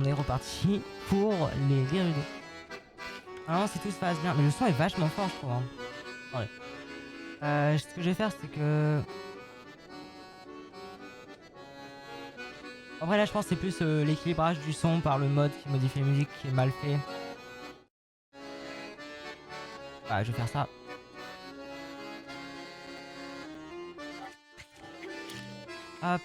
On est reparti pour les Gerudo. Alors si tout se passe bien, mais le son est vachement fort je trouve. Hein. Attendez. Ce que je vais faire c'est que... En vrai là je pense que c'est plus l'équilibrage du son par le mode qui modifie la musique qui est mal fait. Bah je vais faire ça. Hop.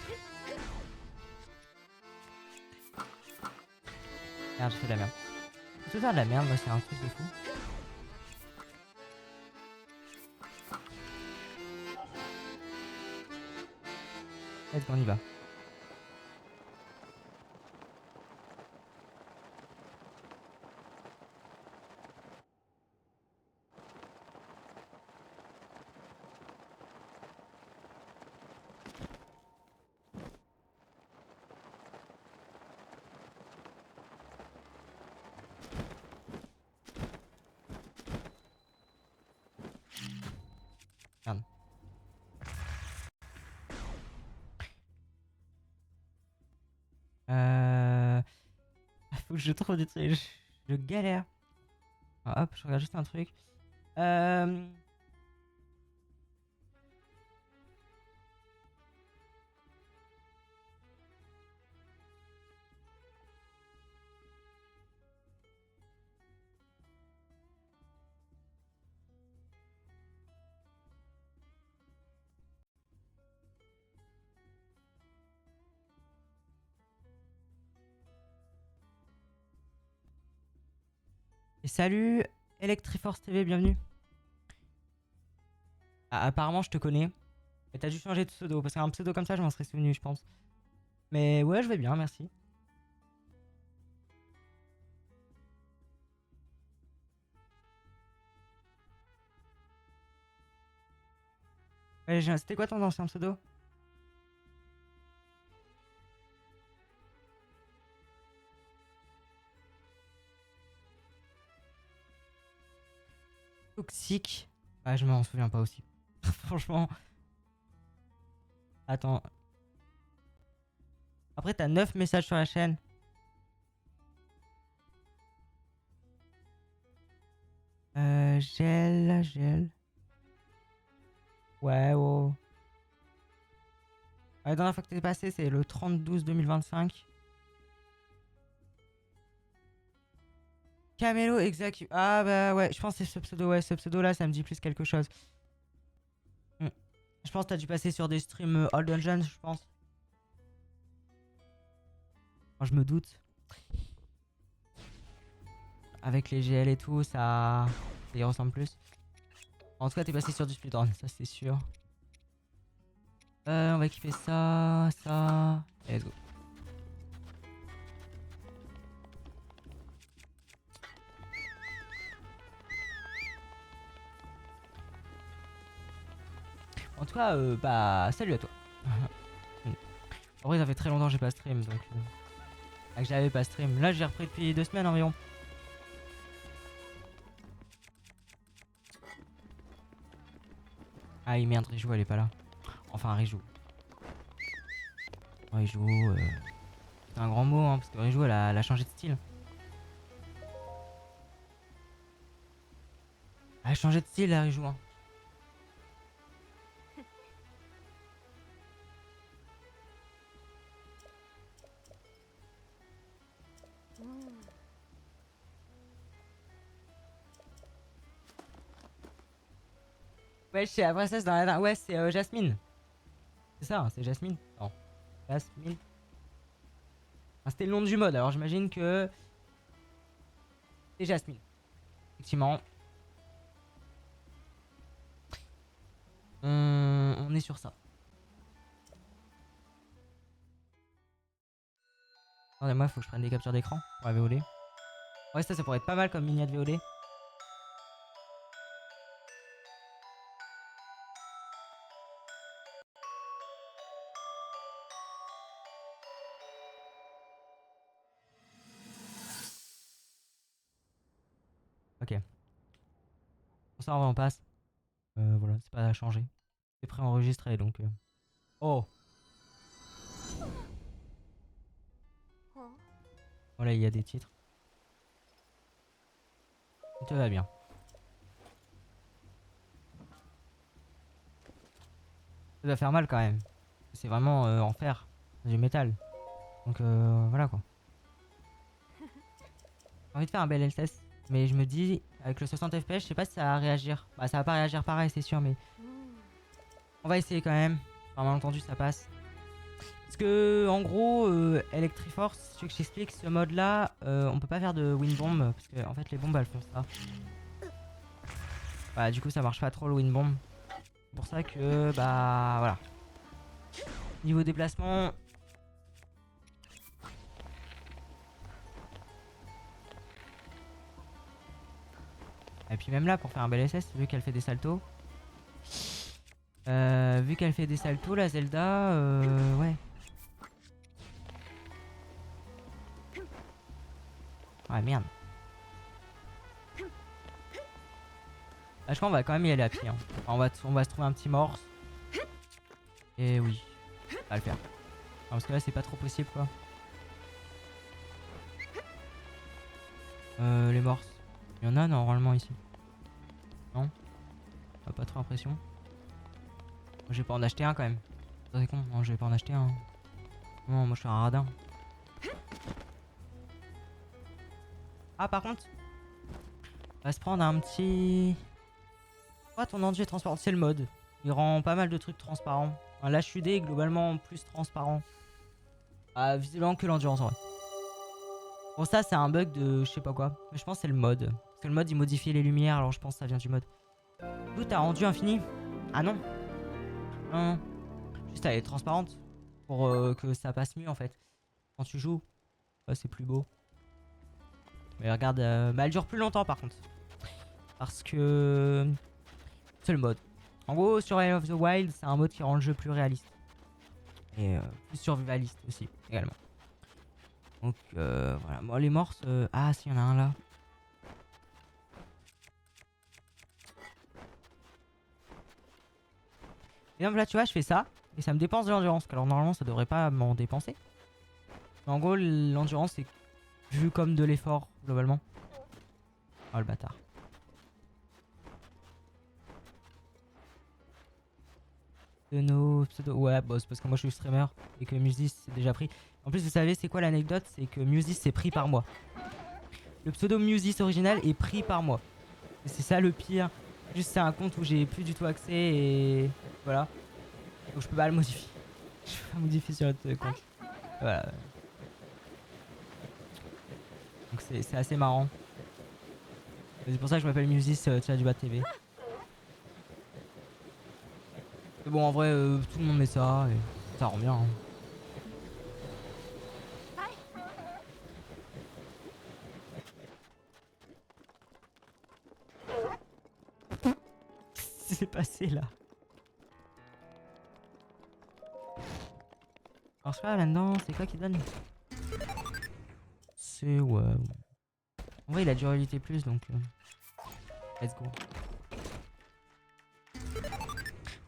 Merde j'ai fait de la merde. Je peux faire de la merde moi c'est un truc de fou. Let's go on y va. Merde. Faut que je trouve des trucs. Je galère. Ah, hop, je regarde juste un truc. Euh... Et salut Electriforce TV, bienvenue. Ah, apparemment je te connais. Mais t'as dû changer de pseudo, parce qu'un pseudo comme ça je m'en serais souvenu je pense. Mais ouais je vais bien, merci. Ouais, c'était quoi ton ancien pseudo? Toxique. Ah je m'en souviens pas aussi. Franchement. Attends. Après t'as 9 messages sur la chaîne. Gel. Ouais, oh. La dernière fois que t'es passé, c'est le 30/12/2025. Camelo exact. Ah bah ouais, je pense que c'est ce pseudo. Ouais, ce pseudo là, ça me dit plus quelque chose. Hmm. Je pense que t'as dû passer sur des streams All Dungeons, je pense. Enfin, je me doute. Avec les GL et tout, ça y ressemble plus. En tout cas, t'es passé sur du speedrun, ça c'est sûr. On va kiffer ça, ça. Et let's go. En tout cas, bah, salut à toi. En vrai, ça fait très longtemps que j'ai pas stream, donc... que j'avais pas stream. Là, j'ai repris depuis 2 semaines environ. Ah, merde, Rijou, elle est pas là. Enfin, Rijou. Rijou, c'est un grand mot, hein, parce que Rijou, elle a changé de style. Elle a changé de style, la Rijou, hein. Ouais, c'est la princesse dans la... Ouais, c'est Jasmine. C'est ça, hein, c'est Jasmine. Non, Jasmine. Enfin, c'était le nom du mode, alors j'imagine que... c'est Jasmine. Effectivement. On est sur ça. Attendez-moi, faut que je prenne des captures d'écran pour la VOD. Ouais, ça pourrait être pas mal comme miniature VOD. Ok. Pour ça, on passe. Voilà, c'est pas à changer. C'est préenregistré donc. Oh! Voilà, il y a des titres. Tout va bien. Ça doit faire mal quand même. C'est vraiment en fer, du métal. Donc voilà quoi. J'ai envie de faire un bel LTS. Mais je me dis, avec le 60 FPS, je sais pas si ça va réagir. Bah ça va pas réagir pareil, c'est sûr, mais on va essayer quand même. Enfin, malentendu, ça passe. Parce que, en gros, Electriforce, si tu veux que je t'explique, ce mode là, on peut pas faire de wind bomb. Parce que, en fait, les bombes elles font ça. Bah, du coup, ça marche pas trop le wind bomb. C'est pour ça que, bah, voilà. Niveau déplacement. Et puis, même là, pour faire un bel SS, vu qu'elle fait des saltos. Vu qu'elle fait des saltos, la Zelda, ouais. Ouais, merde. Là, je crois qu'on va quand même y aller à pied. Hein. Enfin, on va se trouver un petit morse. Et oui, ça va le faire. Non, parce que là, c'est pas trop possible, quoi. Les morses. Il y en a normalement ici. Non? Pas trop l'impression. Moi, je vais pas en acheter un quand même. C'est con, non, je vais pas en acheter un. Non, moi je suis un radin. Ah, par contre, on va se prendre un petit. Ah, ton enduit est transparent, c'est le mode. Il rend pas mal de trucs transparents. Enfin, l'HUD est globalement plus transparent. Ah, visiblement que l'endurance en vrai. Bon, ça, c'est un bug de je sais pas quoi. Mais je pense que c'est le mode. Parce que le mode il modifie les lumières, alors je pense que ça vient du mode. D'où t'as rendu infini? Ah non. Non, non. Juste elle est transparente. Pour que ça passe mieux en fait. Quand tu joues, c'est plus beau. Mais regarde, bah, elle dure plus longtemps par contre. Parce que c'est le mode. En gros, sur Breath of the Wild, c'est un mode qui rend le jeu plus réaliste. Et plus survivaliste aussi, également. Donc voilà. Bon, les morses. Ah, si, y en a un là. Et donc là, tu vois, je fais ça. Et ça me dépense de l'endurance. Alors normalement, ça devrait pas m'en dépenser. Mais en gros, l'endurance, c'est vu comme de l'effort, globalement. Oh, le bâtard. Pseudo. Ouais, bah, c'est parce que moi je suis streamer et que Musis c'est déjà pris. En plus, vous savez, c'est quoi l'anecdote? C'est que Musis c'est pris par moi. Le pseudo Musis original est pris par moi. Et c'est ça le pire. Juste, c'est un compte où j'ai plus du tout accès et voilà. Donc, je peux pas le modifier. Je peux pas modifier sur notre compte. Voilà. Donc, c'est assez marrant. C'est pour ça que je m'appelle Musis du bas TV. Mais bon, en vrai, tout le monde met ça et ça rend bien. Hein. Qu'est-ce qui s'est passé là? Alors, je sais pas là-dedans, c'est quoi qui donne? C'est ouais. En vrai, il a durabilité plus donc. Let's go.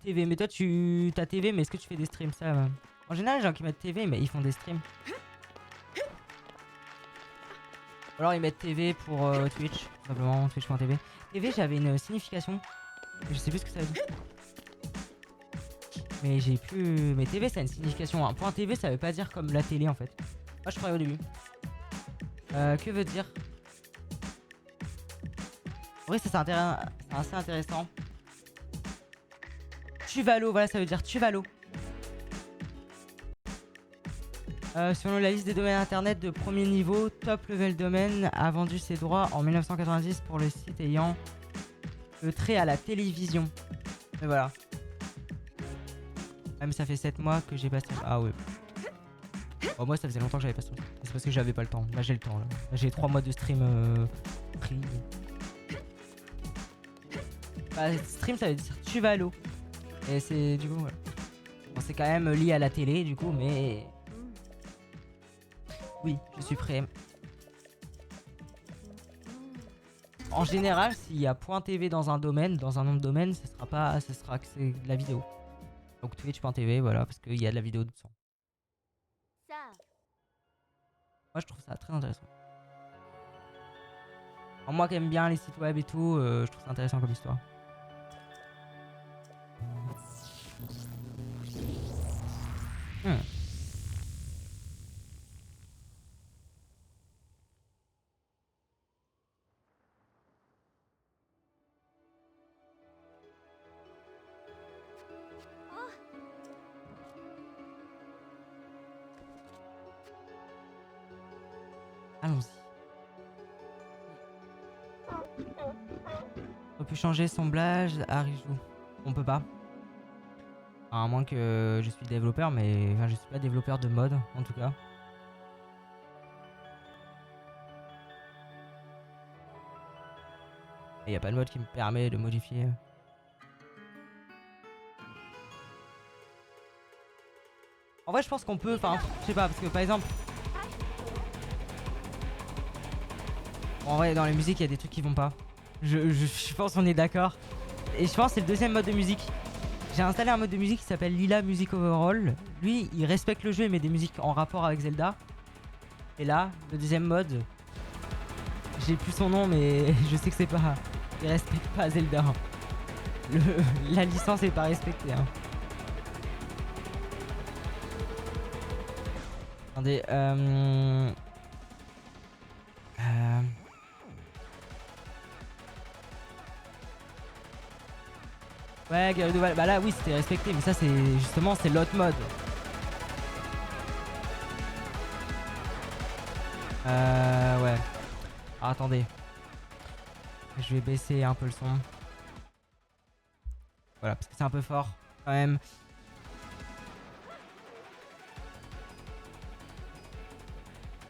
TV, mais toi tu t'as TV, mais est-ce que tu fais des streams ça En général, les gens qui mettent TV, mais ils font des streams. Ou alors ils mettent TV pour Twitch, tout simplement, twitch.tv. TV, j'avais une signification. Je sais plus ce que ça veut dire. Mais j'ai plus. Mais TV, ça a une signification. Un point TV, ça veut pas dire comme la télé en fait. Moi, je croyais au début. Que veut dire? En vrai, ça c'est assez intéressant. Tuvalo, voilà, ça veut dire Tuvalo. Selon la liste des domaines internet de premier niveau, Top Level Domain a vendu ses droits en 1990 pour le site ayant le trait à la télévision. Et voilà. Ah mais ça fait 7 mois que j'ai pas stream. Ah ouais. Bon, moi ça faisait longtemps que j'avais pas stream. C'est parce que j'avais pas le temps. Là j'ai le temps. Là j'ai 3 mois de stream pris. Bah, stream ça veut dire Tuvalo. Et c'est du coup voilà. Bon, c'est quand même lié à la télé du coup mais... Oui, je suis prêt. En général, s'il y a .tv dans un domaine, dans un nom de domaine, ce sera que c'est de la vidéo. Donc twitch.tv, voilà, parce qu'il y a de la vidéo dedans. Moi, je trouve ça très intéressant. Alors, moi qui aime bien les sites web et tout, je trouve ça intéressant comme histoire. Hmm. Allons-y. On peut changer semblage à Rijou. On peut pas. Enfin, à moins que je suis développeur, mais enfin, je suis pas développeur de mode en tout cas. Et y a pas de mode qui me permet de modifier. En vrai, je pense qu'on peut. Enfin, je sais pas, parce que par exemple. En vrai, dans la musique, il y a des trucs qui vont pas. Je pense qu'on est d'accord. Et je pense que c'est le deuxième mode de musique. J'ai installé un mode de musique qui s'appelle Lila Music Overall. Lui, il respecte le jeu et met des musiques en rapport avec Zelda. Et là, le deuxième mode, j'ai plus son nom, mais je sais que c'est pas. Il respecte pas Zelda. La licence est pas respectée. Hein. Attendez, Ouais, Gyarados, bah là oui c'était respecté, mais ça c'est justement c'est l'autre mode. Ouais. Ah, attendez. Je vais baisser un peu le son. Voilà, parce que c'est un peu fort quand même.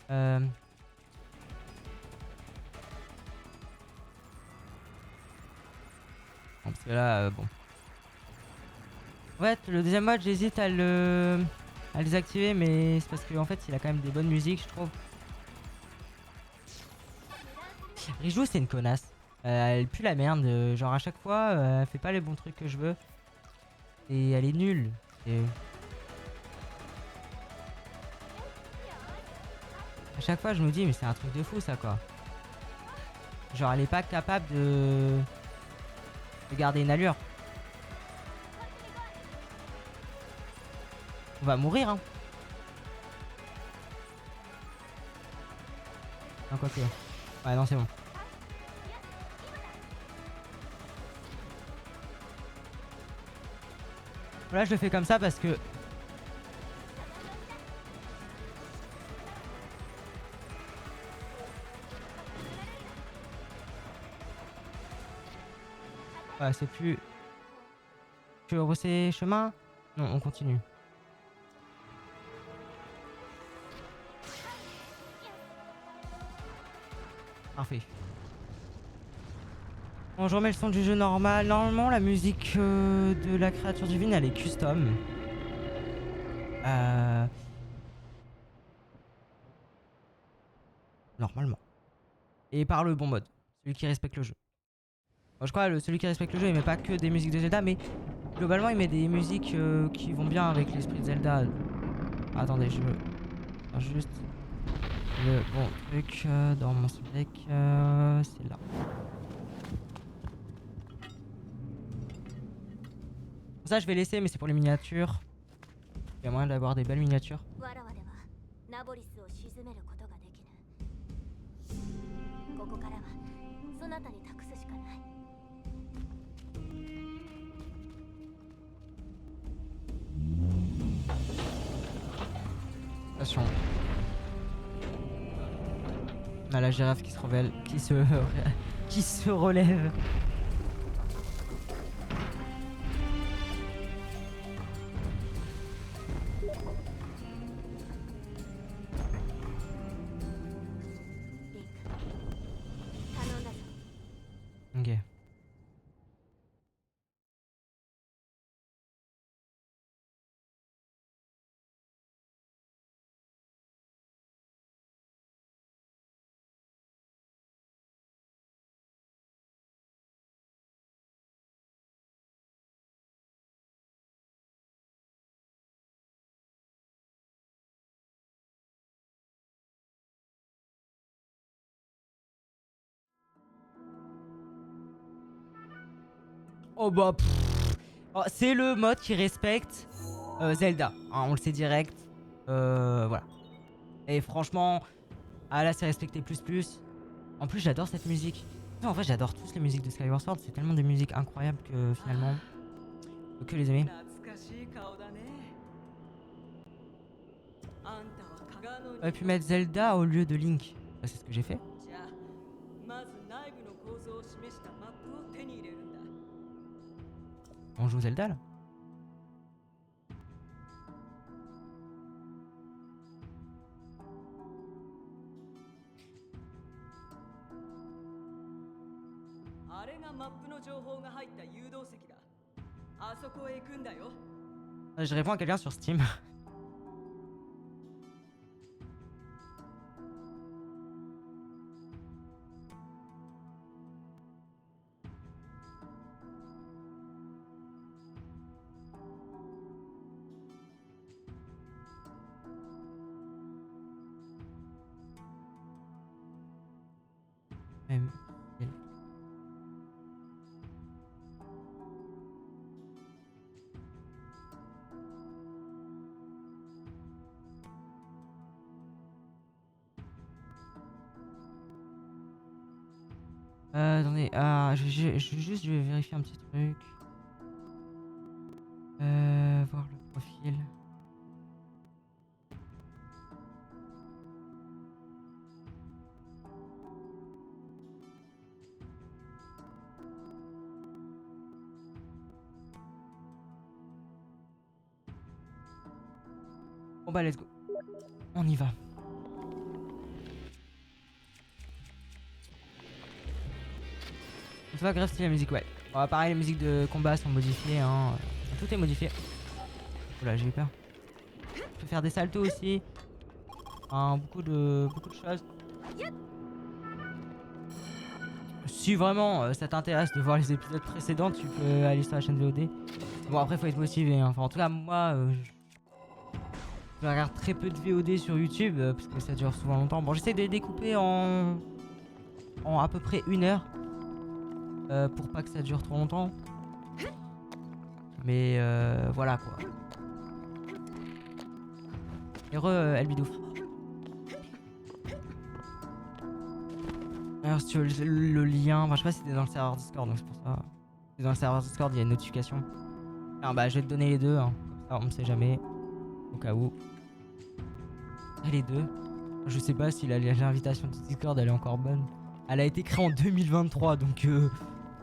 Bon, parce que là, bon. Ouais, le deuxième mode, j'hésite à le désactiver, mais c'est parce qu'en fait, il a quand même des bonnes musiques, je trouve. Rijou, c'est une connasse. Elle pue la merde. Genre, à chaque fois, elle fait pas les bons trucs que je veux. Et elle est nulle. Et... à chaque fois, je me dis, mais c'est un truc de fou, ça, quoi. Genre, elle est pas capable de garder une allure. On va mourir, hein. Non, quoi que. Ouais, non, c'est bon. Là, je le fais comme ça parce que. Ouais, c'est plus. Tu veux rebrousser chemin? Non, on continue. Parfait. Bon, je remets le son du jeu normal. Normalement, la musique de la créature divine, elle est custom. Normalement. Et par le bon mode. Celui qui respecte le jeu. Moi, je crois que celui qui respecte le jeu, il met pas que des musiques de Zelda, mais globalement, il met des musiques qui vont bien avec l'esprit de Zelda. Attendez, je veux juste le bon truc dans mon deck. C'est là. Ça, je vais laisser, mais c'est pour les miniatures. Il y a moyen d'avoir des belles miniatures. Attention. On a la girafe qui se révèle, qui se relève. Ok. Oh bah oh, c'est le mode qui respecte Zelda, hein, on le sait direct. Voilà. Et franchement, ah là c'est respecté plus plus. En plus j'adore cette musique. Non, en fait j'adore tous les musiques de Skyward Sword, c'est tellement des musiques incroyables que finalement, faut que les aimer. J'aurais pu mettre Zelda au lieu de Link. Bah, c'est ce que j'ai fait. On joue Zelda là. Je réponds à quelqu'un sur Steam. Même. Attendez, je vais vérifier un petit truc. Voir le profil. Bon bah let's go. On y va. C'est pas grave si la musique, ouais. Bon, pareil, les musiques de combat sont modifiées, hein. Tout est modifié. Oula, j'ai eu peur. Je peux faire des saltos aussi. Hein, beaucoup de choses. Si vraiment ça t'intéresse de voir les épisodes précédents, tu peux aller sur la chaîne VOD. Bon, après, faut être motivé, hein. Enfin, en tout cas, moi, je regarde très peu de VOD sur YouTube parce que ça dure souvent longtemps. Bon, j'essaie de les découper en à peu près 1 heure pour pas que ça dure trop longtemps. Mais voilà quoi. Heureux Elbidouf. Alors si tu veux le lien, enfin je sais pas si t'es dans le serveur Discord, donc c'est pour ça. Si t'es dans le serveur Discord, il y a une notification. Alors, bah je vais te donner les deux, hein. Comme ça on ne sait jamais. Au cas où. Et les deux. Je sais pas si l'invitation de Discord elle est encore bonne. Elle a été créée en 2023, donc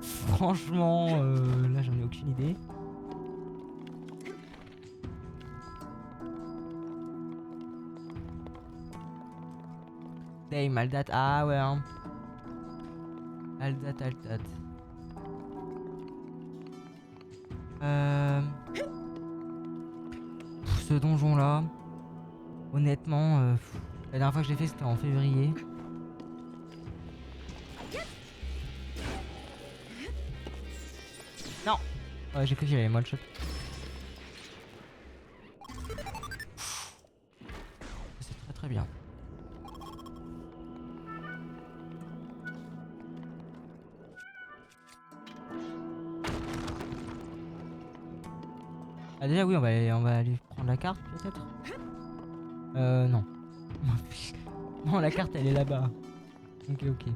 franchement là j'en ai aucune idée. Damn, Aldat, ah ouais hein. Aldat. Ce donjon là, honnêtement, la dernière fois que j'ai fait c'était en février. Non. Ouais, j'ai cru qu'il y avait one shot. C'est très bien. Ah déjà oui, on va aller prendre la carte peut-être. Non. Non, la carte elle est là-bas. Ok.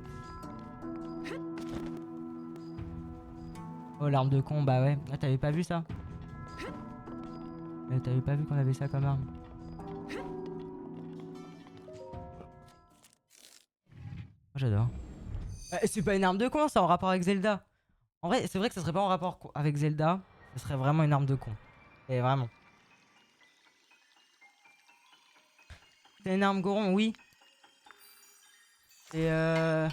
Oh, l'arme de con, bah ouais. Ah, t'avais pas vu ça? T'avais pas vu qu'on avait ça comme arme? Moi j'adore. C'est pas une arme de con, c'est en rapport avec Zelda. En vrai, c'est vrai que ça serait pas en rapport avec Zelda. Ce serait vraiment une arme de con. Et vraiment. C'est une arme Goron, oui. C'est le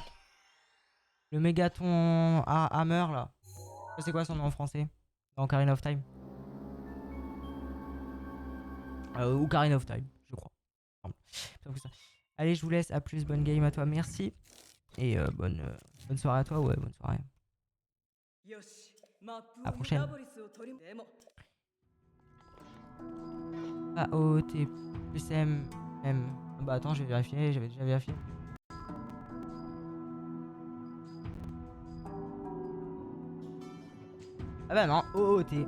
mégaton Hammer là. C'est quoi son nom en français? Dans Ocarina of Time. Ocarina of Time, je crois. Allez, je vous laisse. À plus, bonne game à toi, merci. Et bonne soirée à toi, ouais, bonne soirée. À la prochaine. AOT plus M. Bah attends, je vais vérifier, j'avais déjà vérifié. Ah bah non, OOT.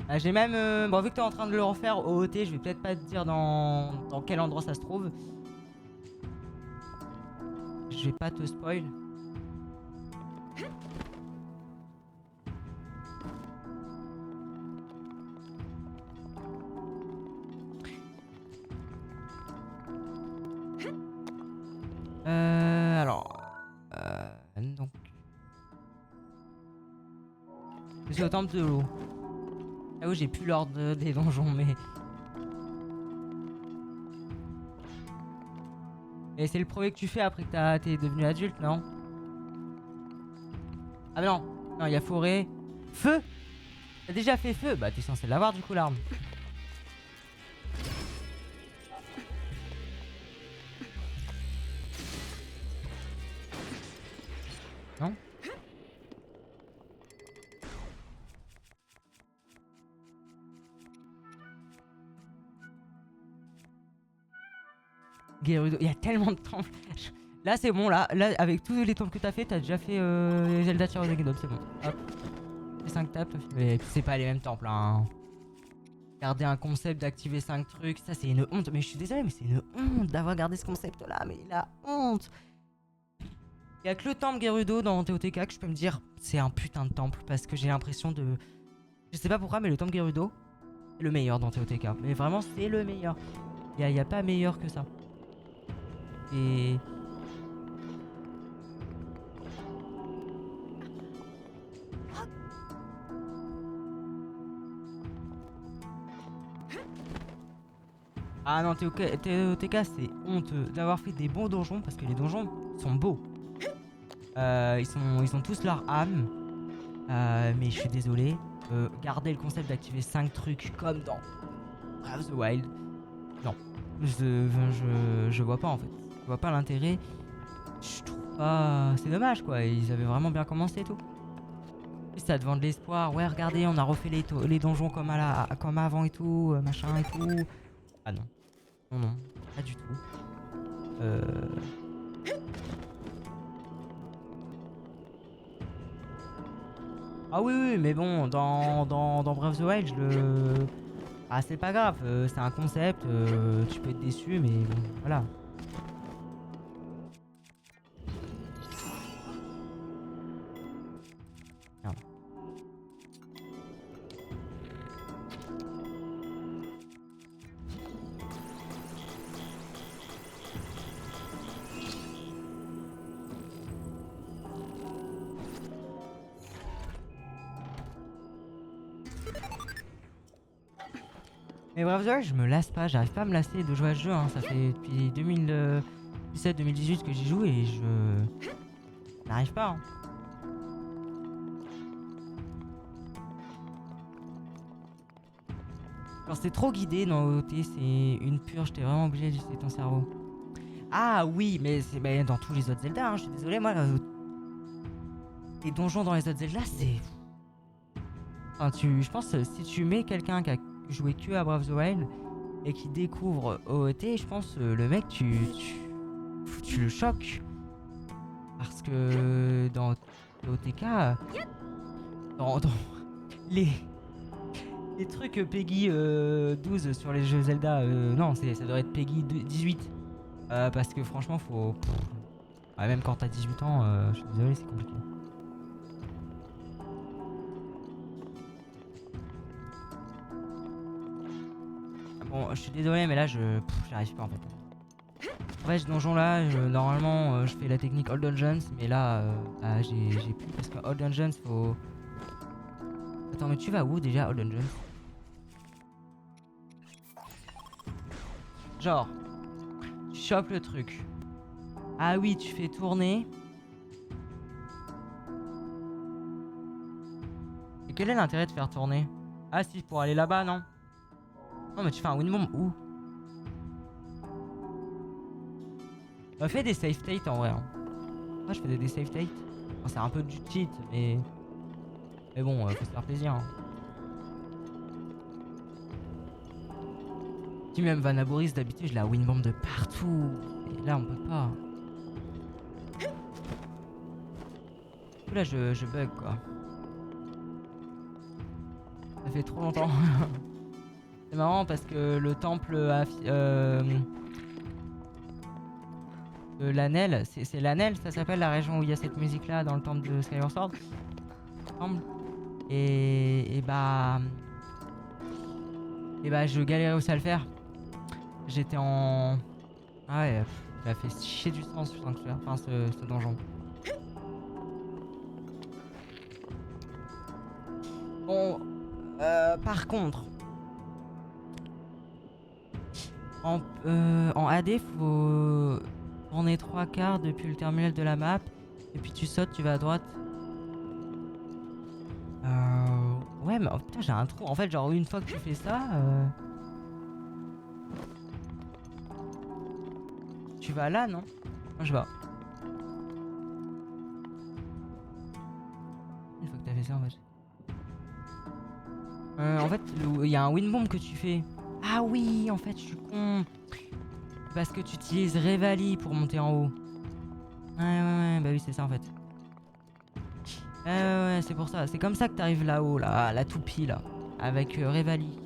Ah, j'ai même... bon, vu que t'es en train de le refaire, OOT, je vais peut-être pas te dire dans quel endroit ça se trouve. Je vais pas te spoil. Alors... donc... Je suis au temple de l'eau. Ah oui, j'ai plus l'ordre des donjons, mais... Et c'est le premier que tu fais après que t'es devenu adulte, non? Ah mais non, non, il y a forêt. Feu. T'as déjà fait feu? Bah t'es censé l'avoir du coup l'arme. Non? Gerudo, il y a tellement de temples. Là c'est bon, là avec tous les temples que t'as fait, t'as déjà fait Zelda Tears of the Kingdom, c'est bon. Hop. Les 5 tapes, mais c'est pas les mêmes temples, hein. Garder un concept d'activer 5 trucs, ça c'est une honte. Mais je suis désolé, mais c'est une honte d'avoir gardé ce concept là, mais la honte. Il y a que le temple Gerudo dans TOTK que je peux me dire c'est un putain de temple parce que j'ai l'impression de... Je sais pas pourquoi, mais le temple Gerudo est le meilleur dans TOTK. Mais vraiment c'est le meilleur. Il y a pas meilleur que ça. Et... Ah non, TOTK c'est honteux d'avoir fait des bons donjons parce que les donjons sont beaux. Ils ont tous leur âme. Mais je suis désolé. Garder le concept d'activer 5 trucs comme dans Breath of the Wild. Non. Je vois pas en fait. Je vois pas l'intérêt. Je trouve pas... C'est dommage quoi. Ils avaient vraiment bien commencé et tout. Et ça te vend de l'espoir. Ouais, regardez, on a refait les donjons comme avant et tout. Machin et tout. Ah non. Non, non. Pas du tout. Ah oui, oui, mais bon, dans Breath of the Wild, Ah, c'est pas grave, c'est un concept, tu peux être déçu, mais bon, voilà. Merde. Mais Breath of the Wild, je me lasse pas, j'arrive pas à me lasser de jouer à ce jeu, hein. Ça fait depuis 2017-2018 que j'y joue et je n'arrive pas, hein. Quand c'est trop guidé dans OT, c'est une purge, t'es vraiment obligé d'utiliser ton cerveau. Ah oui, mais c'est dans tous les autres Zelda, hein, je suis désolé, moi, les donjons dans les autres Zelda, c'est... Enfin, je pense que si tu mets quelqu'un qui a joué que à Breath of the Wild et qui découvre OOT, je pense le mec, tu le choques. Parce que dans OTK, dans les trucs Peggy 12 sur les jeux Zelda, non, ça devrait être Peggy 18. Parce que franchement, faut... Ouais, même quand t'as 18 ans, je suis désolé, c'est compliqué. Bon, je suis désolé, mais là, j'arrive pas en fait. En fait, ce donjon là, normalement, je fais la technique All Dungeons, mais là, j'ai plus parce que All Dungeons, faut... Attends, mais tu vas où déjà, All Dungeons? Genre, tu chopes le truc. Ah oui, tu fais tourner. Et quel est l'intérêt de faire tourner? Ah si, pour aller là-bas, non? Non, mais tu fais un win bomb où? On fait des save states en vrai, hein. Moi je fais des save states. Bon, c'est un peu du cheat, mais bon, faut se faire plaisir, hein. Si même Vanaboris d'habitude je la win bomb de partout. Et là on peut pas. coup là je bug quoi. Ça fait trop longtemps. C'est marrant parce que le temple de l'Anel, c'est l'Anel, ça s'appelle la région où il y a cette musique là dans le temple de Skyward Sword, il me semble. Et bah. Et bah je galérais aussi à le faire. J'étais en. Ah ouais, il a fait chier du sang ce sanctuaire, enfin ce donjon. Bon, par contre, en AD, faut tourner 3 quarts depuis le terminal de la map. Et puis tu sautes, tu vas à droite. Ouais, mais oh, putain, j'ai un trou. En fait, genre, une fois que tu fais ça, tu vas là, non? Moi, je vais. Une fois que t'as fait ça, en fait. En fait, il y a un wind bomb que tu fais. Ah oui, en fait, je suis con. Parce que tu utilises Revali pour monter en haut. Ouais, bah oui, c'est ça en fait. Ouais, c'est pour ça. C'est comme ça que t'arrives là-haut, là, à la toupie, là. Avec Revali.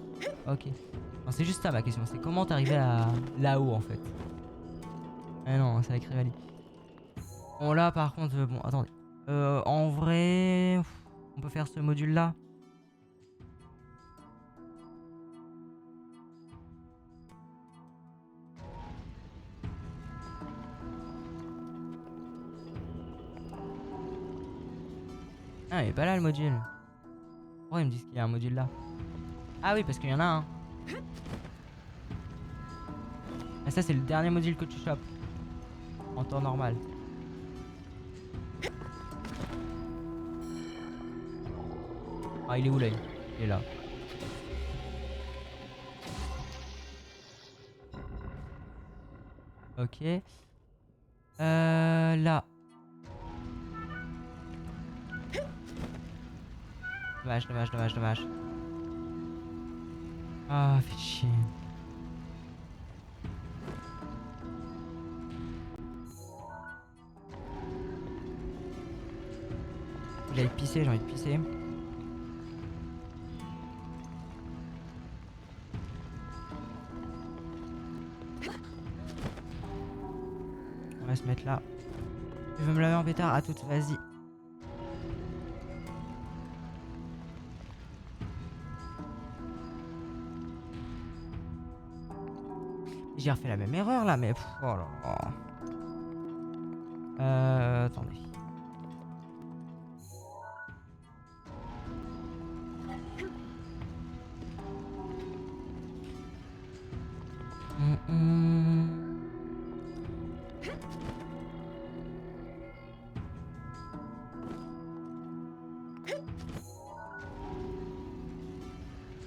Ok. Non, c'est juste ça ma question. C'est comment t'arrivais à là-haut en fait. Ah non, c'est avec Revali. Bon, là par contre, bon, attendez. En vrai, on peut faire ce module-là. Ah, il est pas là le module. Pourquoi ils me disent qu'il y a un module là? Ah oui, parce qu'il y en a un. Ah, ça, c'est le dernier module que tu chopes. En temps normal. Ah, il est où là? Il est là. Ok. Là. Dommage. Ah, fait chier. J'allais pisser, j'ai envie de pisser. On va se mettre là. Tu veux me laver en pétard? À toute, vas-y. J'ai refait la même erreur là, mais oh là là. Attendez. Hum, hum.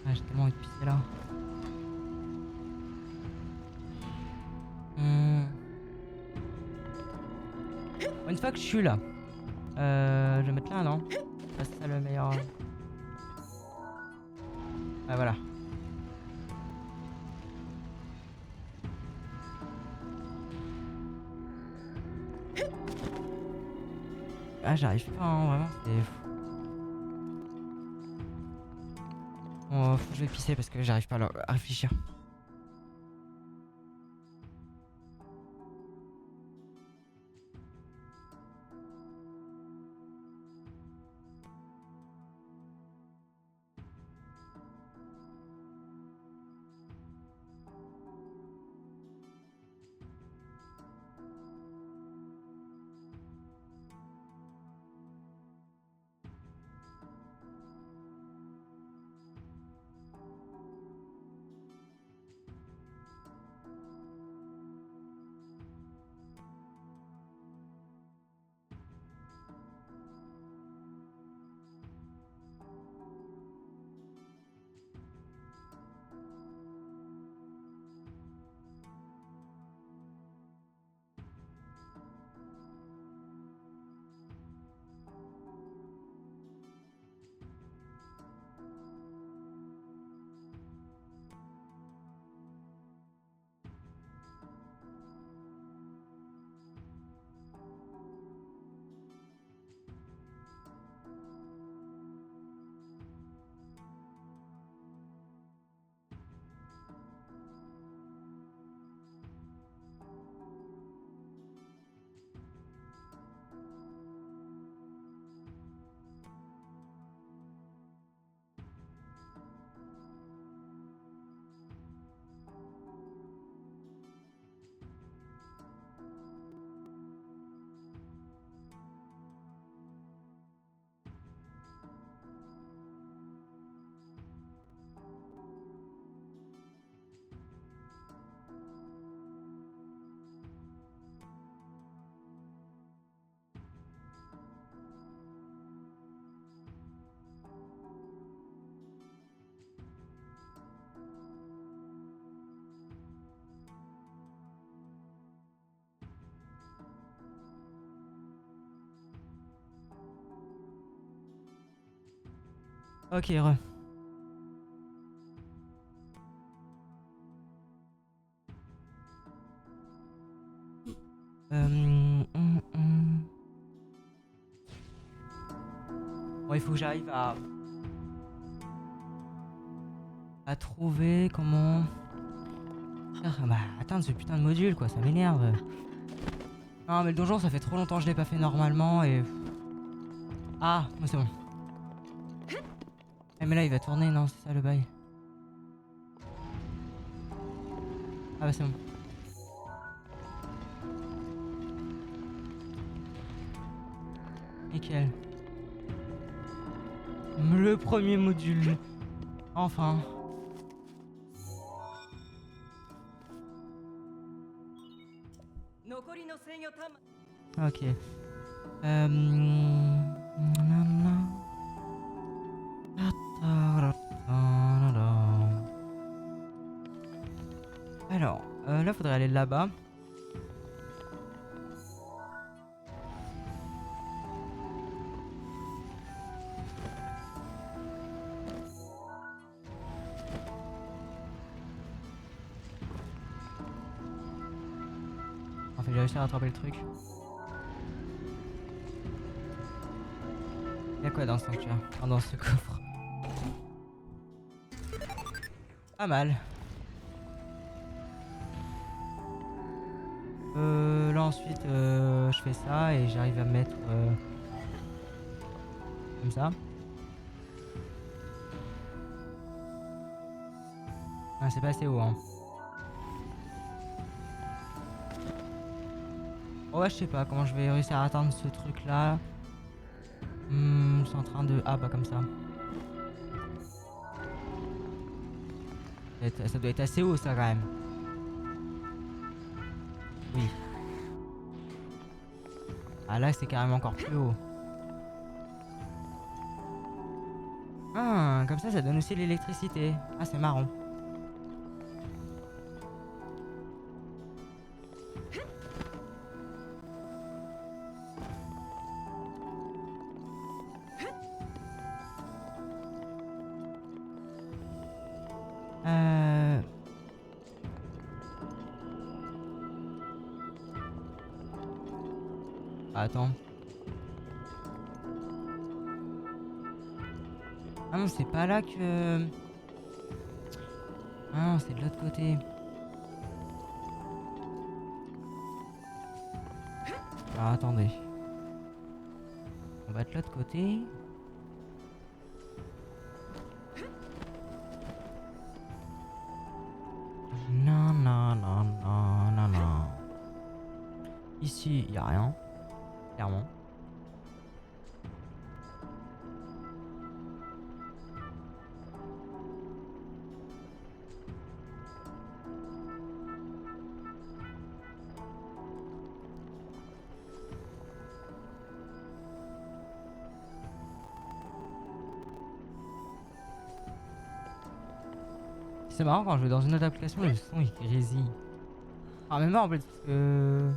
Ah, j'ai tellement envie de pisser là. Bon, une fois que je suis là, je vais mettre là, non? Ah, c'est ça le meilleur. Ah, voilà. Ah, j'arrive pas, hein, vraiment, c'est fou. Bon, faut que je vais pisser parce que j'arrive pas à réfléchir. Ok, re. Bon, il faut que j'arrive à trouver comment atteindre ce putain de module, quoi, ça m'énerve. Non, mais le donjon, ça fait trop longtemps que je l'ai pas fait normalement et... Ah, moi c'est bon. Eh, mais là, il va tourner, non, c'est ça le bail. Ah bah c'est bon. Nickel. Le premier module. Enfin. Ok. Alors, là, faudrait aller là-bas. En fait, j'ai réussi à rattraper le truc. Y'a quoi dans ce sanctuaire? Enfin, dans ce coffre. Pas mal. Là ensuite, je fais ça et j'arrive à me mettre comme ça. Ah, c'est pas assez haut, hein. Oh, ouais, je sais pas comment je vais réussir à atteindre ce truc là. C'est en train de... Ah, bah comme ça. Ça doit être assez haut, ça, quand même. Oui. Ah, là, c'est carrément encore plus haut. Ah, comme ça donne aussi l'électricité. Ah, c'est marrant. Euh... Ah, attends. Ah non, c'est pas là que... Ah non, c'est de l'autre côté. Ah, attendez. On va de l'autre côté. Non, non, non, non, non, non. Ici, y a rien. Clairement. C'est marrant quand je vais dans une autre application, le son il grésille. Ah, même pas en plus, parce que...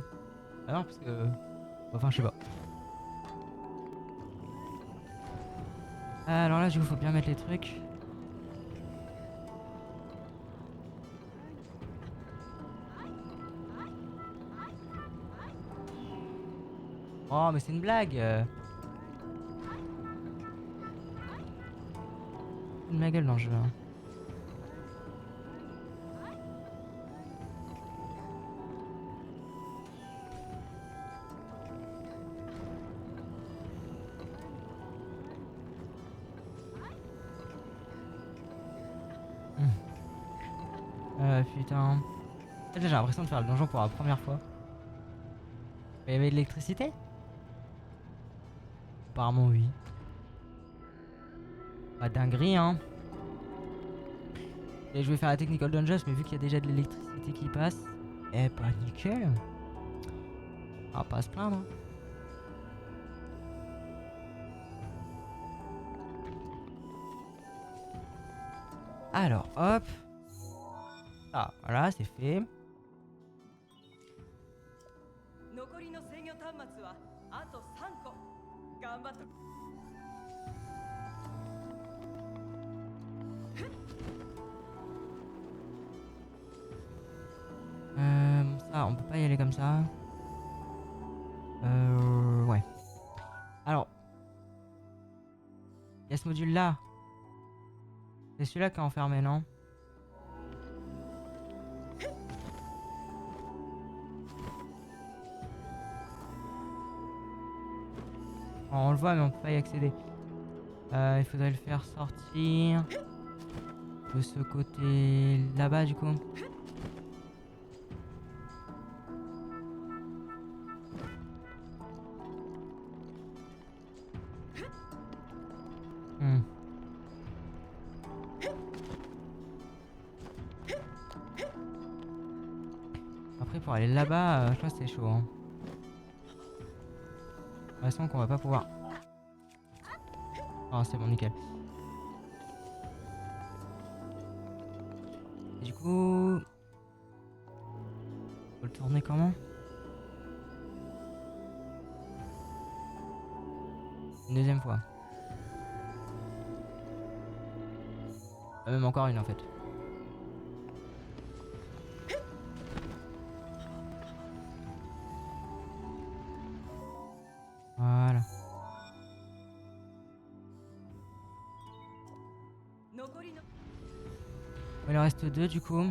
Ah non, parce que... Enfin, je sais pas. Alors là, du coup, faut bien mettre les trucs. Oh, mais c'est une blague. De ma gueule dans le jeu. Hein. Putain. J'ai l'impression de faire le donjon pour la première fois. Il y avait de l'électricité? Apparemment oui. Pas dinguerie hein. Et je vais faire la technical dungeons mais vu qu'il y a déjà de l'électricité qui passe. Eh bah nickel. On va pas se plaindre. Alors hop. Ah voilà c'est fait. on peut pas y aller comme ça. Ouais. Alors. Il y a ce module là. C'est celui-là qui est enfermé, non? On le voit, mais on peut pas y accéder. Il faudrait le faire sortir de ce côté là-bas, du coup. Après, pour aller là-bas, je crois que c'est chaud. Hein. De toute façon, qu'on va pas pouvoir. Ah, c'est bon, nickel. Et du coup. Faut le tourner comment? Une deuxième fois. Même encore une en fait. Voilà. Il en reste deux du coup.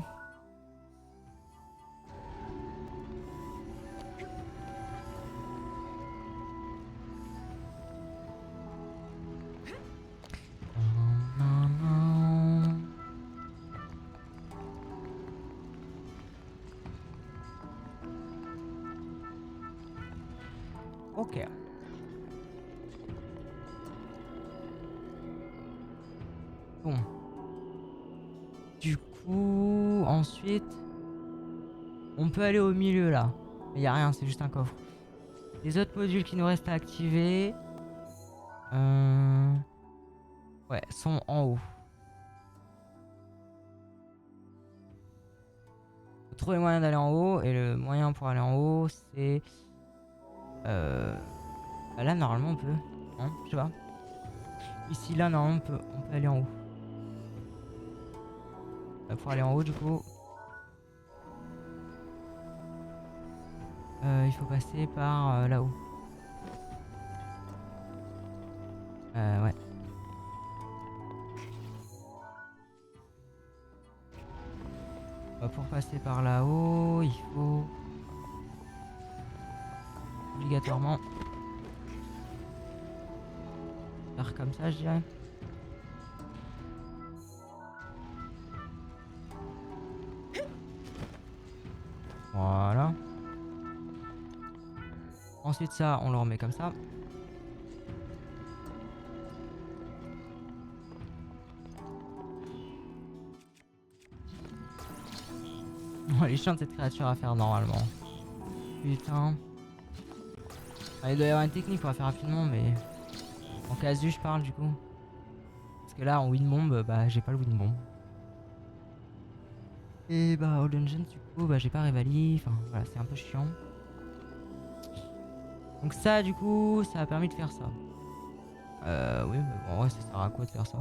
Ok. Bon. Du coup, ensuite, on peut aller au milieu là. Mais y a rien, c'est juste un coffre. Les autres modules qui nous restent à activer, ouais, sont en haut. Faut trouver le moyen d'aller en haut et le moyen pour aller en haut, c'est bah là normalement on peut, non, je sais pas. Ici là normalement on peut aller en haut. Pour aller en haut du coup, il faut passer par là-haut. Ouais. Pour passer par là-haut, il faut obligatoirement faire comme ça, je dirais. Voilà. Ensuite ça, on le remet comme ça. Oh, les chiens de cette créature à faire normalement. Putain. Ah, il doit y avoir une technique pour la faire rapidement, mais en casu je parle du coup. Parce que là en win bomb, bah j'ai pas le win bomb. Et bah au dungeon du coup, bah j'ai pas Revali. Enfin voilà, c'est un peu chiant. Donc ça du coup, ça a permis de faire ça. Oui, mais bon, ouais, ça sert à quoi de faire ça?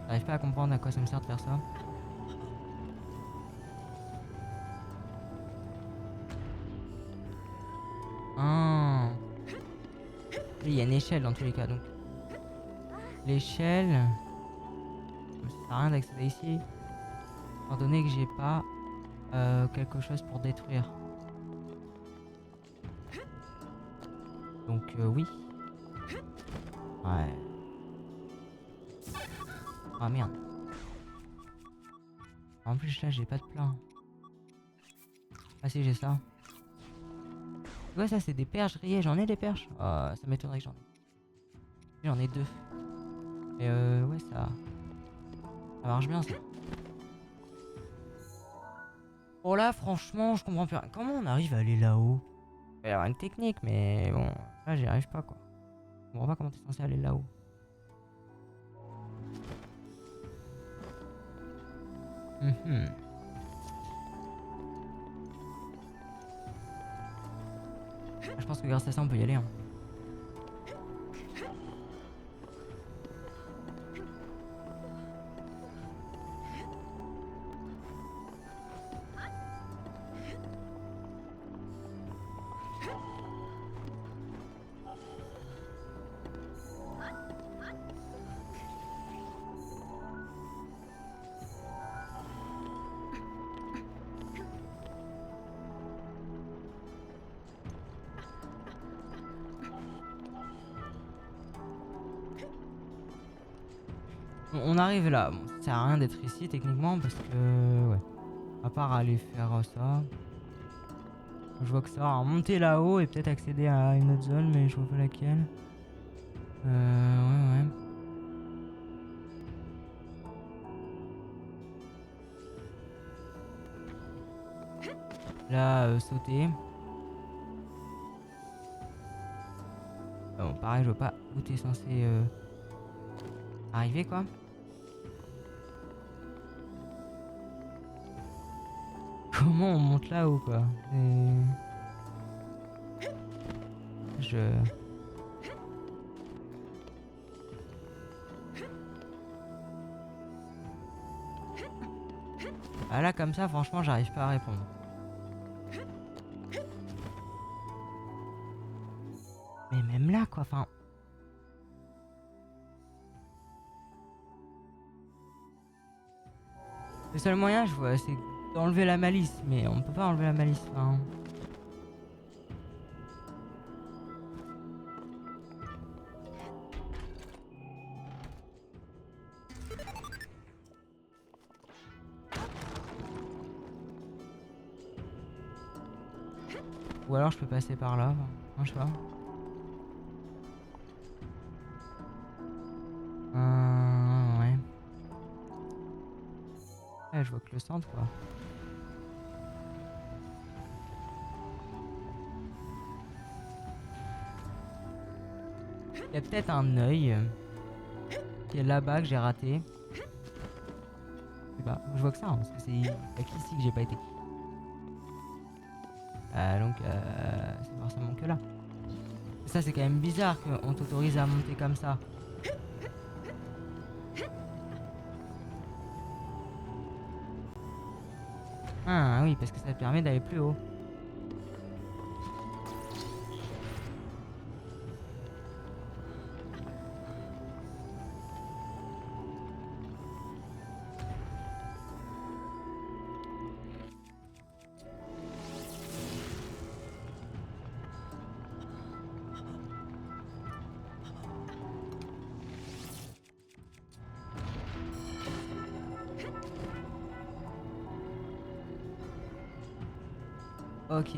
J'arrive pas à comprendre à quoi ça me sert de faire ça. Ah. Il y a une échelle dans tous les cas, donc l'échelle, ça sert à rien d'accéder ici, étant donné que j'ai pas quelque chose pour détruire. Donc oui. Ouais. Ah merde. En plus là j'ai pas de plein. Ah si j'ai ça. Ouais ça c'est des perches grillées, j'en ai des perches. Ça m'étonnerait que j'en ai. J'en ai deux. Et ouais ça marche bien ça. Oh là franchement je comprends plus rien. Comment on arrive à aller là-haut? Il va y avoir une technique mais bon là j'y arrive pas quoi. Je comprends pas comment t'es censé aller là-haut. Je pense que grâce à ça on peut y aller hein. On arrive là. Bon, ça sert à rien d'être ici techniquement parce que... Ouais. À part aller faire ça. Je vois que ça va remonter là-haut et peut-être accéder à une autre zone, mais je vois pas laquelle. Ouais. Là, sauter. Bon, pareil, je vois pas où t'es censé arriver, quoi. Comment on monte là-haut, quoi? Je... Ah là, comme ça, franchement, j'arrive pas à répondre. Mais même là, quoi, enfin... Le seul moyen, je vois, c'est d'enlever la malice, mais on peut pas enlever la malice, enfin... Ou alors je peux passer par là, enfin, non, je sais pas. Ouais. Ouais, je vois que le centre, quoi. Il y a peut-être un œil qui est là-bas que j'ai raté. Je sais pas, je vois que ça, hein, parce que c'est y a qu'ici que j'ai pas été. Donc c'est forcément que là. Ça c'est quand même bizarre qu'on t'autorise à monter comme ça. Ah oui, parce que ça te permet d'aller plus haut. Ok.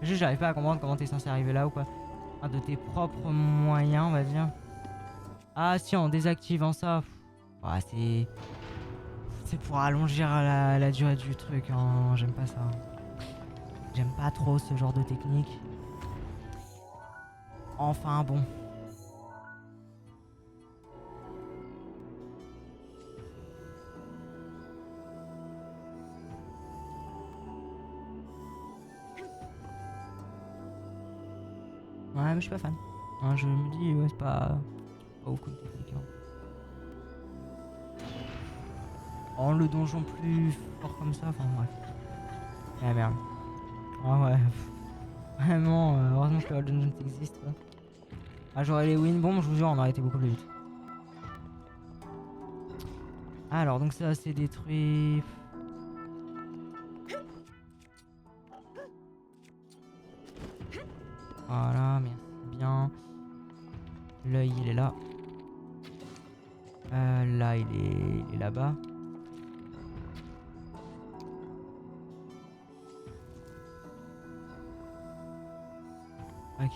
Juste j'arrive pas à comprendre comment t'es censé arriver là ou quoi. Ah, de tes propres moyens, on va dire. Ah si, en désactivant ça. Ouais, c'est pour allonger la durée du truc, hein. J'aime pas ça. J'aime pas trop ce genre de technique. Enfin bon. Ouais, mais je suis pas fan. Hein, je me dis, ouais, c'est pas ouf comme technique. Hein. Oh, le donjon plus fort comme ça, enfin bref. Ah merde. Ah ouais. Vraiment, heureusement que le dungeon existe. Quoi. Ah, j'aurais les win bombs, je vous jure, on aurait été beaucoup plus vite. Alors, donc ça, c'est détruit. Voilà, merci bien. L'œil, il est là. Là, il est là-bas. Ok.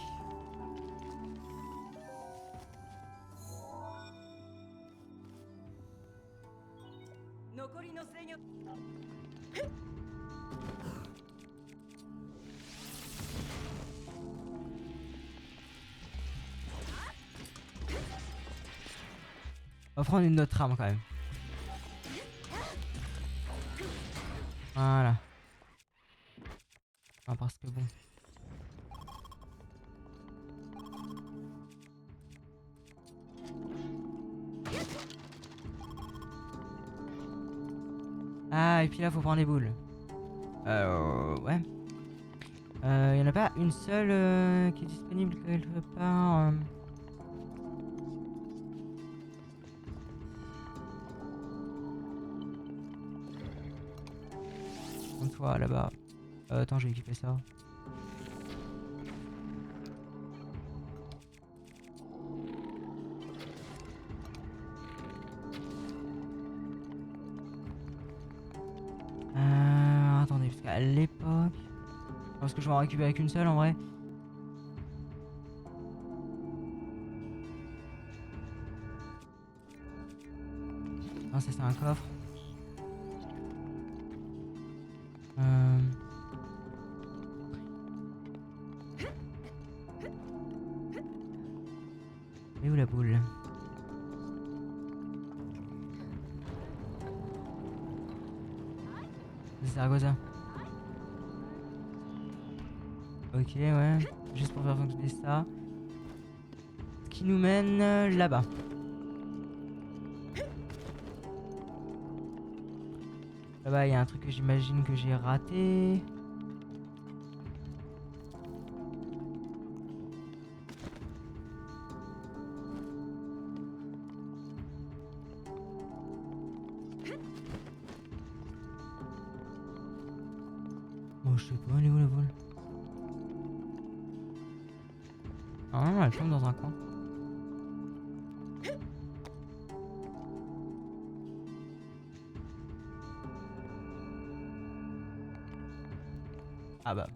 On va prendre une autre arme quand même. Voilà. Ah, parce que bon. Ah, et puis là, faut prendre les boules. Ouais. Y en a pas une seule qui est disponible quelque part. Une fois là-bas. Attends, je vais équiper ça. Attendez, parce qu'à l'époque... Je pense que je vais en récupérer qu'une seule en vrai. Non, ça c'est un coffre. Et où la boule? C'est Zaragoza. Ok, ouais. Juste pour faire fonctionner ça. Ce qui nous mène là-bas. Là-bas, il y a un truc que j'imagine que j'ai raté. Bon, je sais pas, elle est où la boule? Ah, elle tombe dans un coin. Ah bah.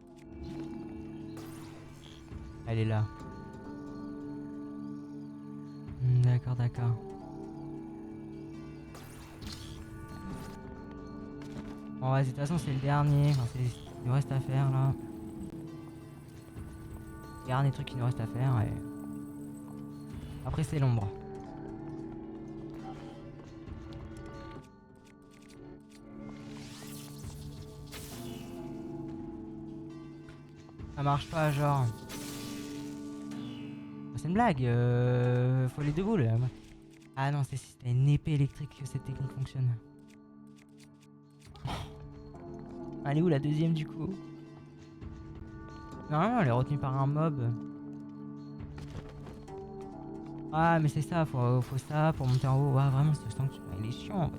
Elle est là. D'accord, d'accord. Bon, vas-y, de toute façon, c'est le dernier. Enfin, c'est ce qu'il nous reste à faire là. Dernier truc qu'il nous reste à faire. Et... après, c'est l'ombre. Ça marche pas, genre. C'est une blague. Faut les deux boules. Ah non, c'est si t'as une épée électrique que cette technique fonctionne. Elle est où la deuxième du coup? Normalement, elle est retenue par un mob. Ah, mais c'est ça, faut ça pour monter en haut. Ah, vraiment, ce sens que il est chiant.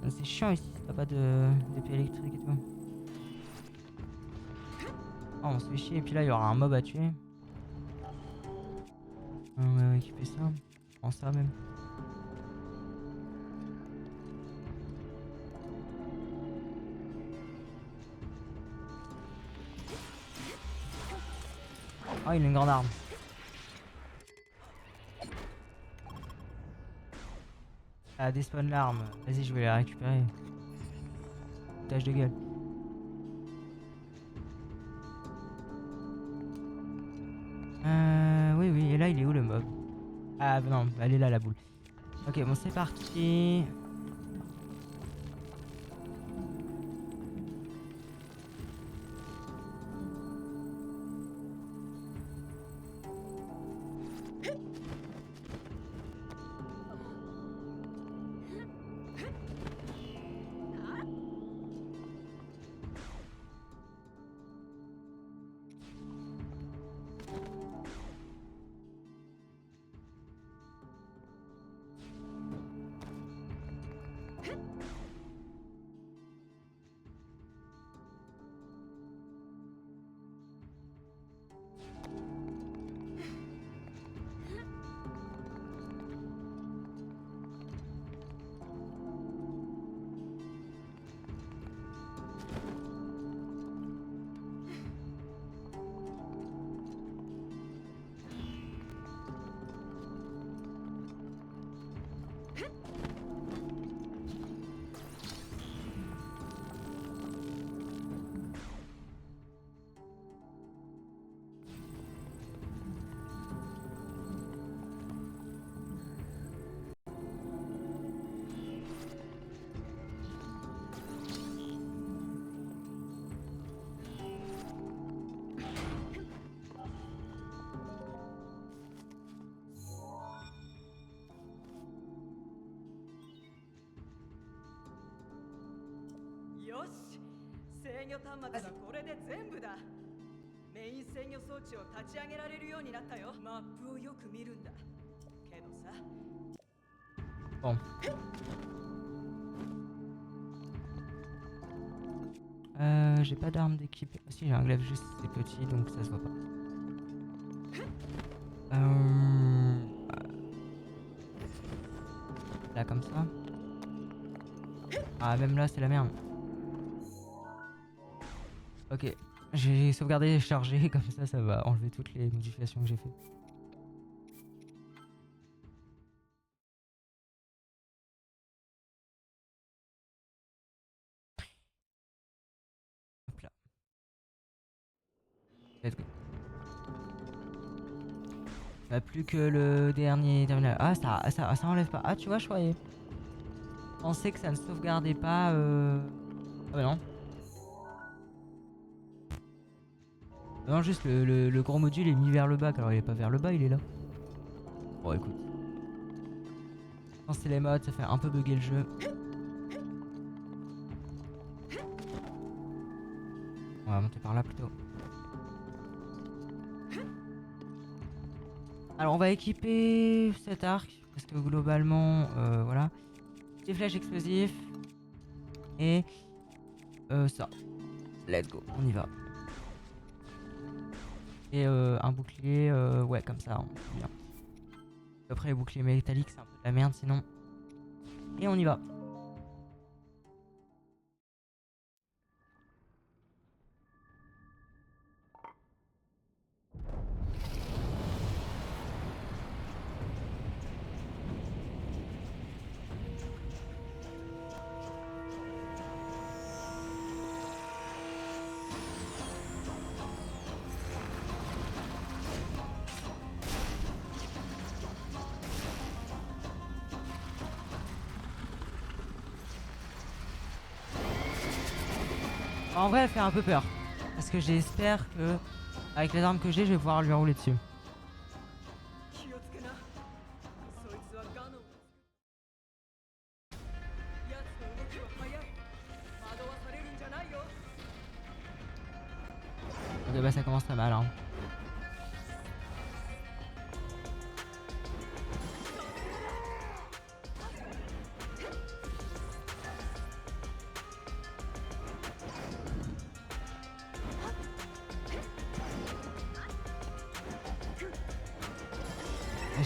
C'est chiant ici, t'as pas d'épée électrique et tout. Ah, on se fait chier. Et puis là, il y aura un mob à tuer. On va équiper ça. Je prends ça même. Ah, il a une grande arme. Ah, despawn l'arme. Vas-y, je vais la récupérer. Tâche de gueule. Oui, oui. Et là, il est où le mob? Ah, non, elle est là, la boule. Ok, bon, c'est parti. Bon. j'ai pas d'arme d'équipe. Si, j'ai un glaive juste, c'est petit donc ça se voit pas. Là, comme ça. Ah, même là, c'est la merde. Ok. J'ai sauvegardé et chargé, comme ça va enlever toutes les modifications que j'ai fait. Hop là. Let's go. Bah, plus que le dernier terminal. Ah, ça enlève pas. Ah, tu vois, je croyais. Je pensais que ça ne sauvegardait pas. Ah, bah non. Non, juste le gros module est mis vers le bas. Alors, il est pas vers le bas, il est là. Bon, écoute. Quand c'est les mods, ça fait un peu bugger le jeu. On va monter par là plutôt. Alors on va équiper cet arc parce que globalement voilà, des flèches explosives et ça. Let's go, on y va. Et un bouclier, ouais comme ça, on est bien. Après les boucliers métalliques c'est un peu de la merde sinon. Et on y va. En vrai elle fait un peu peur. Parce que j'espère que avec les armes que j'ai je vais pouvoir lui rouler dessus. Ok bah ça commence très mal hein.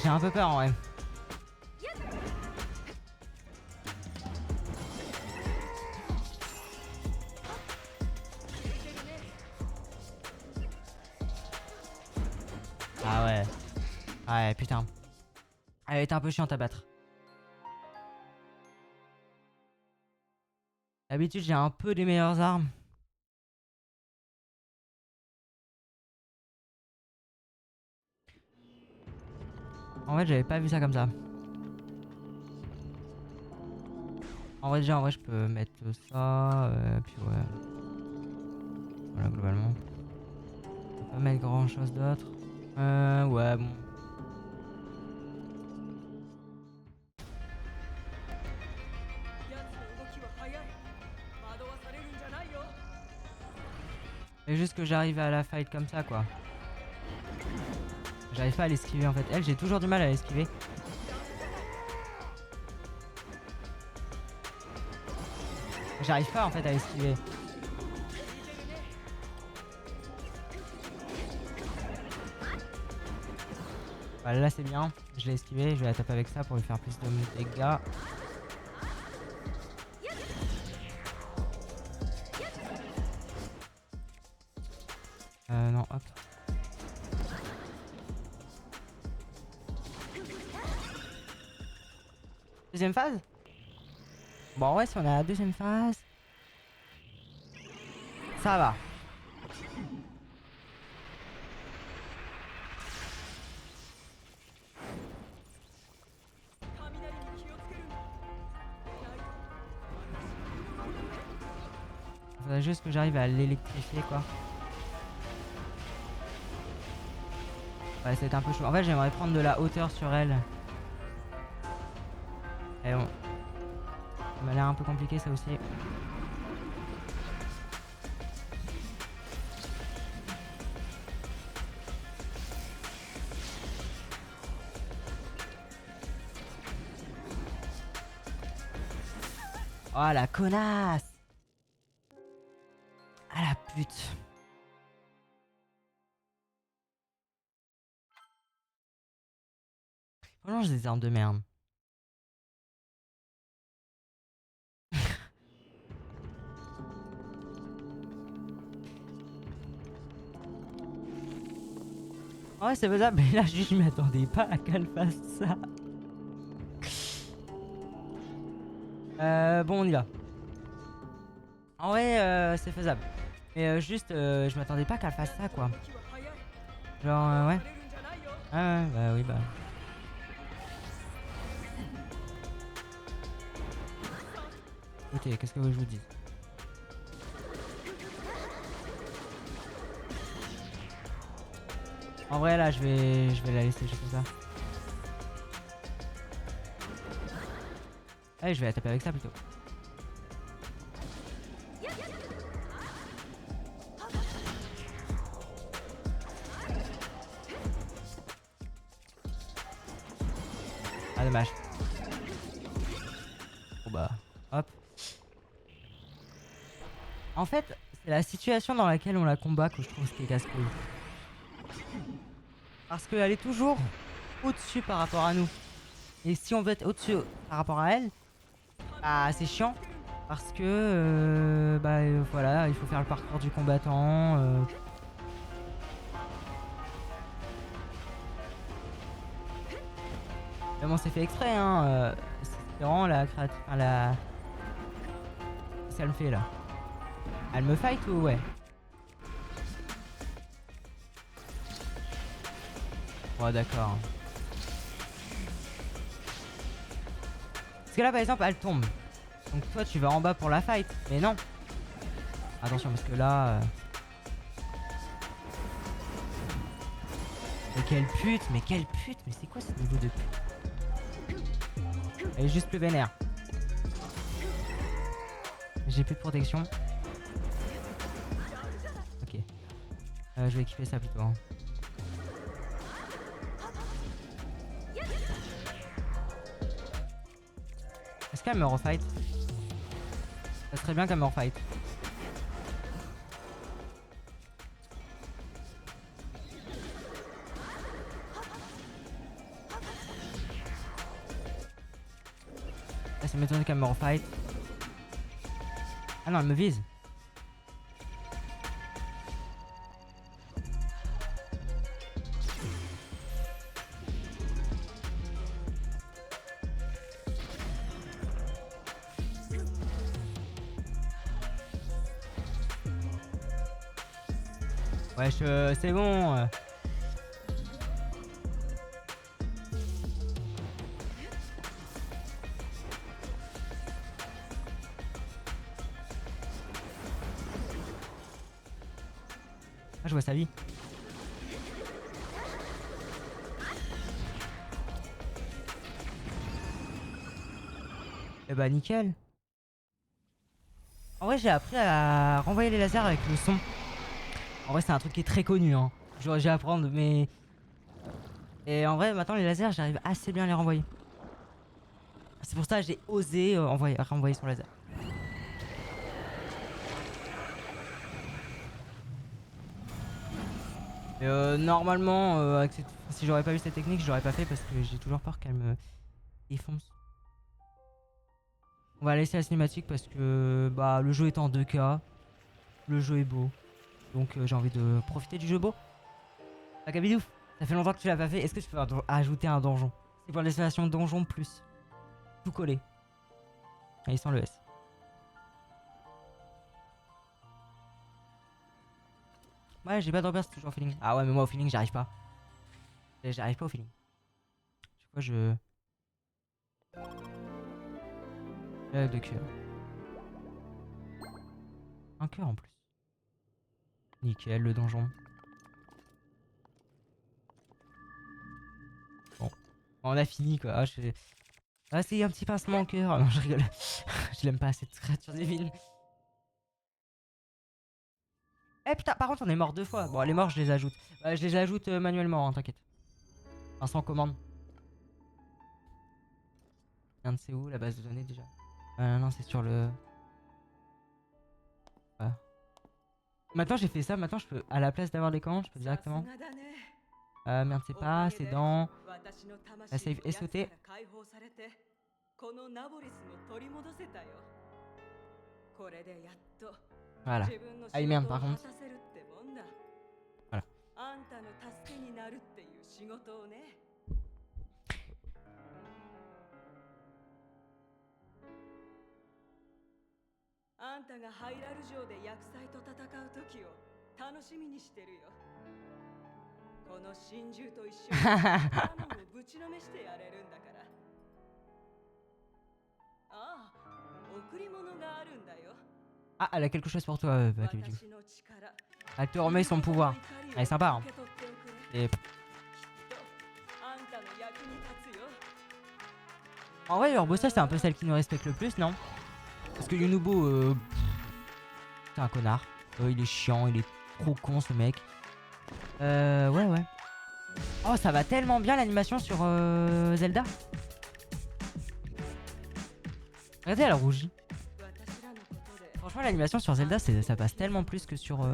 J'ai un peu peur en vrai. Ah ouais. Ah ouais putain. Elle est un peu chiante à battre. D'habitude j'ai un peu des meilleures armes. En vrai j'avais pas vu ça comme ça. En vrai déjà en vrai je peux mettre ça puis ouais. Voilà globalement. Je peux pas mettre grand chose d'autre. Ouais bon. C'est juste que j'arrive à la fight comme ça quoi. J'arrive pas à l'esquiver en fait. Elle j'ai toujours du mal à l'esquiver. J'arrive pas en fait à l'esquiver. Voilà là c'est bien. Je l'ai esquivé. Je vais la taper avec ça pour lui faire plus de dégâts. Non hop. Deuxième phase. Bon ouais si on est à la deuxième phase. Ça va. Faudrait juste que j'arrive à l'électrifier quoi. Ouais c'est un peu chaud. En fait j'aimerais prendre de la hauteur sur elle. Et bon. Ça m'a l'air un peu compliqué ça aussi. Oh la connasse. Ah la la pute. Franchement, j'ai des armes de merde. Ouais, c'est faisable, mais là, juste, je m'attendais pas à qu'elle fasse ça. Bon, on y va. En vrai, c'est faisable. Mais juste, je m'attendais pas qu'elle fasse ça, quoi. Genre, ouais. Ah ouais, bah oui, bah. Écoutez, qu'est-ce que vous voulez que je vous dise? En vrai, là, je vais la laisser juste comme ça. Allez, je vais la taper avec ça plutôt. Ah, dommage. Bon bah, hop. En fait, c'est la situation dans laquelle on la combat que je trouve ce qui est casse-couille. Parce qu'elle est toujours au-dessus par rapport à nous. Et si on veut être au-dessus par rapport à elle, bah c'est chiant. Parce que, voilà, il faut faire le parcours du combattant. Mais bon, c'est fait exprès, hein. C'est vraiment la créature. Enfin, la. Qu'est-ce qu'elle me fait là? Elle me fight ou ouais? Ouais, d'accord. Parce que là, par exemple, elle tombe. Donc toi, tu vas en bas pour la fight. Mais non. Attention, parce que là. Mais quelle pute, mais quelle pute, mais c'est quoi ce niveau de pute? Elle est juste plus vénère. J'ai plus de protection. Ok. Je vais équiper ça plutôt. Hein. Est-ce qu'elle me refight? Ça serait bien qu'elle me refight. Ça m'étonne qu'elle me refight. Ah non, elle me vise. Wesh, c'est bon. Ah, je vois sa vie. Eh bah, nickel. En vrai, j'ai appris à renvoyer les lasers avec le son. En vrai, c'est un truc qui est très connu, hein. J'aurais dû apprendre, mais. Et en vrai, maintenant, les lasers, j'arrive assez bien à les renvoyer. C'est pour ça que j'ai osé renvoyer son laser. Et normalement, si j'aurais pas eu cette technique, je l'aurais pas fait parce que j'ai toujours peur qu'elle me défonce. On va laisser la cinématique parce que bah, le jeu est en 2K, le jeu est beau, donc j'ai envie de profiter du jeu beau. Akabidouf, ça fait longtemps que tu l'as pas fait, est-ce que tu peux ajouter un donjon? C'est pour l'installation donjon plus. Tout collé. Allez, sans le S. Ouais, j'ai pas d'ambiance, c'est toujours au feeling. Ah ouais, mais moi au feeling, j'arrive pas. J'arrive pas au feeling. Je sais quoi, je. De cœur. Un cœur en plus. Nickel, le donjon. Bon. On a fini quoi. Ah, c'est un petit pincement au cœur. Non, je rigole. Je l'aime pas cette créature divine. Eh putain, par contre, on est mort 2 fois. Bon, les morts, je les ajoute. Je les ajoute manuellement, hein, t'inquiète. Enfin, sans commande. Rien de c'est où la base de données déjà? Non, c'est sur le. Voilà. Maintenant j'ai fait ça, maintenant je peux, à la place d'avoir des commandes, je peux directement. Merde, c'est pas, c'est dans la save SOT. Voilà. Ah, merde, par contre. Voilà. あんたがハイラル城で厄災と戦う時を楽しみにしてるよ。この真珠と一緒にガノンをぶちのめしてやれるんだから。ああ、贈り物があるんだよ。 Ah, elle a quelque chose pour toi, Bakebitu. Elle te remet son pouvoir. Elle est sympa, hein. Et... En vrai, Urbosa, c'est un peu celle qui nous respecte le plus, non? Parce que Yunubo, c'est un connard. Il est chiant, il est trop con, ce mec. Ouais. Oh, ça va tellement bien l'animation sur Zelda. Regardez, elle rougit. Franchement, l'animation sur Zelda, ça passe tellement plus que sur...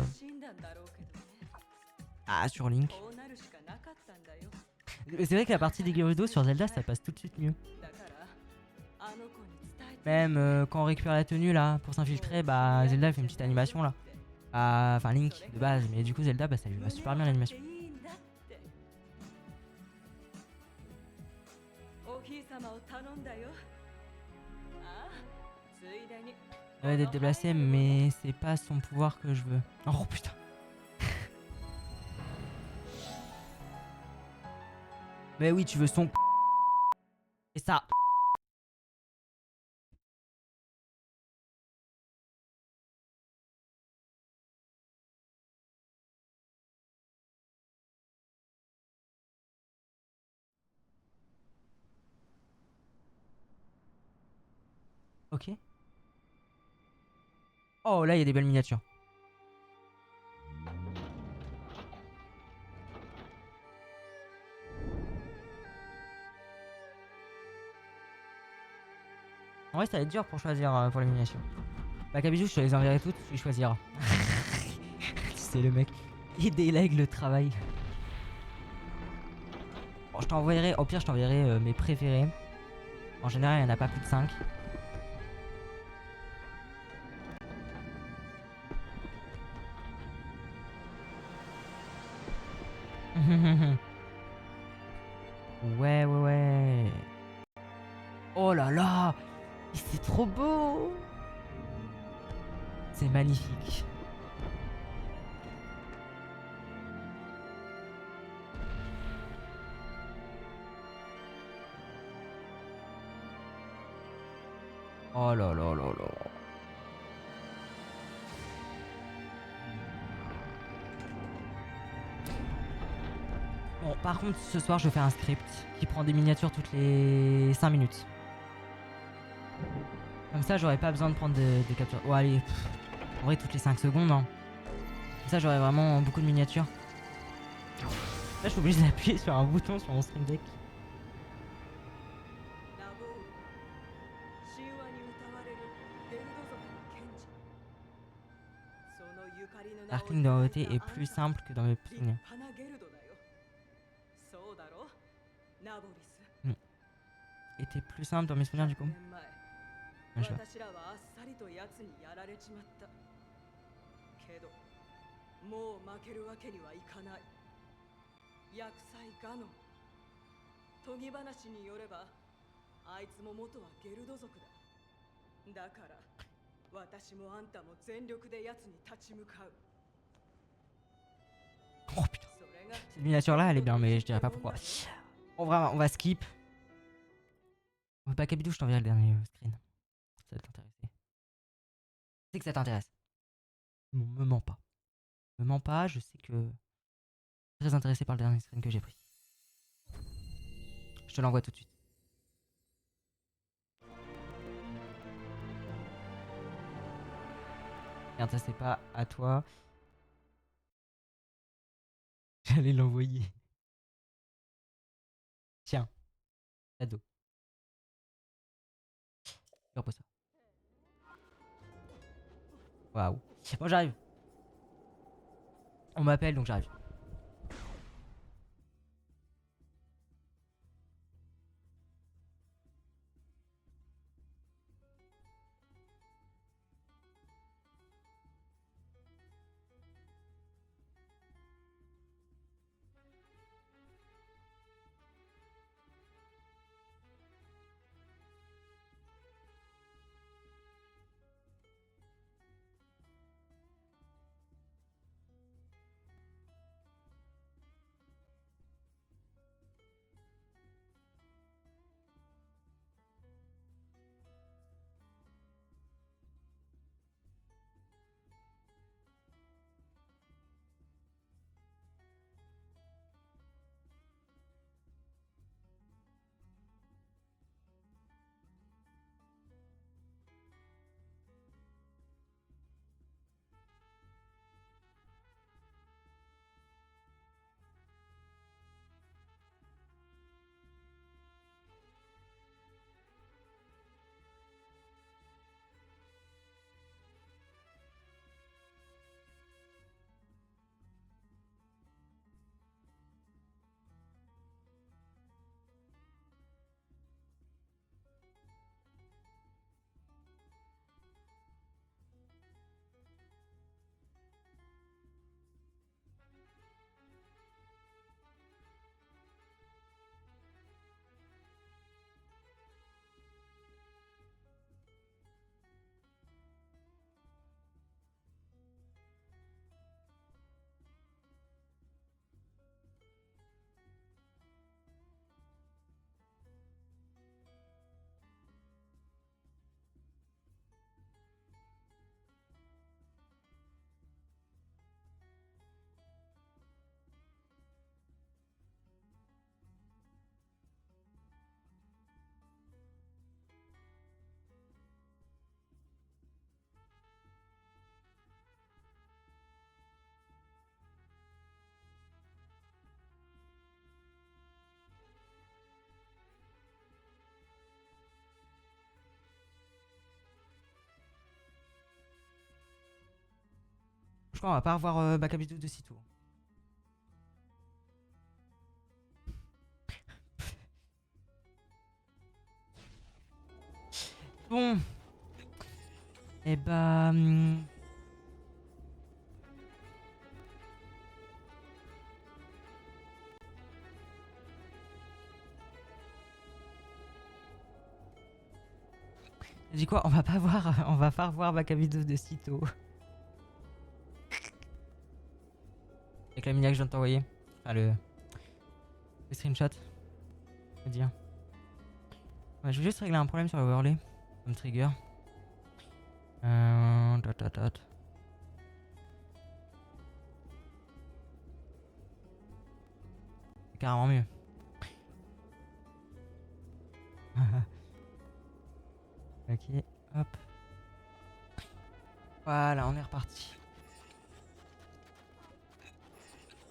Ah, sur Link. C'est vrai que la partie des Gerudo sur Zelda, ça passe tout de suite mieux. Même quand on récupère la tenue là, pour s'infiltrer, bah Zelda fait une petite animation là. Enfin Link de base, mais du coup Zelda, bah ça lui va super bien l'animation. Elle va d'être déplacée, mais c'est pas son pouvoir que je veux. Oh putain. Mais oui, tu veux son... Et ça. Ok. Oh là, il y a des belles miniatures. En vrai, ça va être dur pour choisir pour les miniatures. Bah, Kabijou, je te les enverrai toutes, tu choisiras. C'est le mec. Il délègue le travail. Bon, je t'enverrai, au pire, je t'enverrai mes préférés. En général, il n'y en a pas plus de 5. Ouais. Oh là là, c'est trop beau. C'est magnifique. Oh là là là là. Bon, par contre, ce soir, je fais un script qui prend des miniatures toutes les 5 minutes. Comme ça, j'aurais pas besoin de prendre des captures. Oh, allez. En vrai, toutes les 5 secondes. Hein. Comme ça, j'aurais vraiment beaucoup de miniatures. Là, je suis obligé d'appuyer sur un bouton sur mon stream deck. Darkling dans OT est plus simple que dans mes souvenirs. Était plus simple dans mes souvenirs du coup. Ouais, je vois. Oh putain. Cette miniature là elle est bien mais je dirais pas pourquoi. On va skip. Bah Kabidou je t'enverrai le dernier screen. Ça va t'intéresser. Je sais que ça t'intéresse. Me mens pas. Me mens pas, je sais que... Je suis très intéressé par le dernier screen que j'ai pris. Je te l'envoie tout de suite. Merde, ça c'est pas à toi. J'allais l'envoyer. Tiens, cadeau. Repose ça. Waouh. Bon, j'arrive. On m'appelle donc j'arrive. Je crois qu'on va pas revoir Bakabitou de sitôt. Bon. Et bah... J'ai dit quoi? On va pas voir, on va pas revoir Bakabitou de sitôt. Avec la mini que je viens de t'envoyer. Enfin le screenshot. Je veux dire. Ouais, je vais juste régler un problème sur le overlay. Comme trigger. Dot. C'est carrément mieux. Ok, hop. Voilà, on est reparti.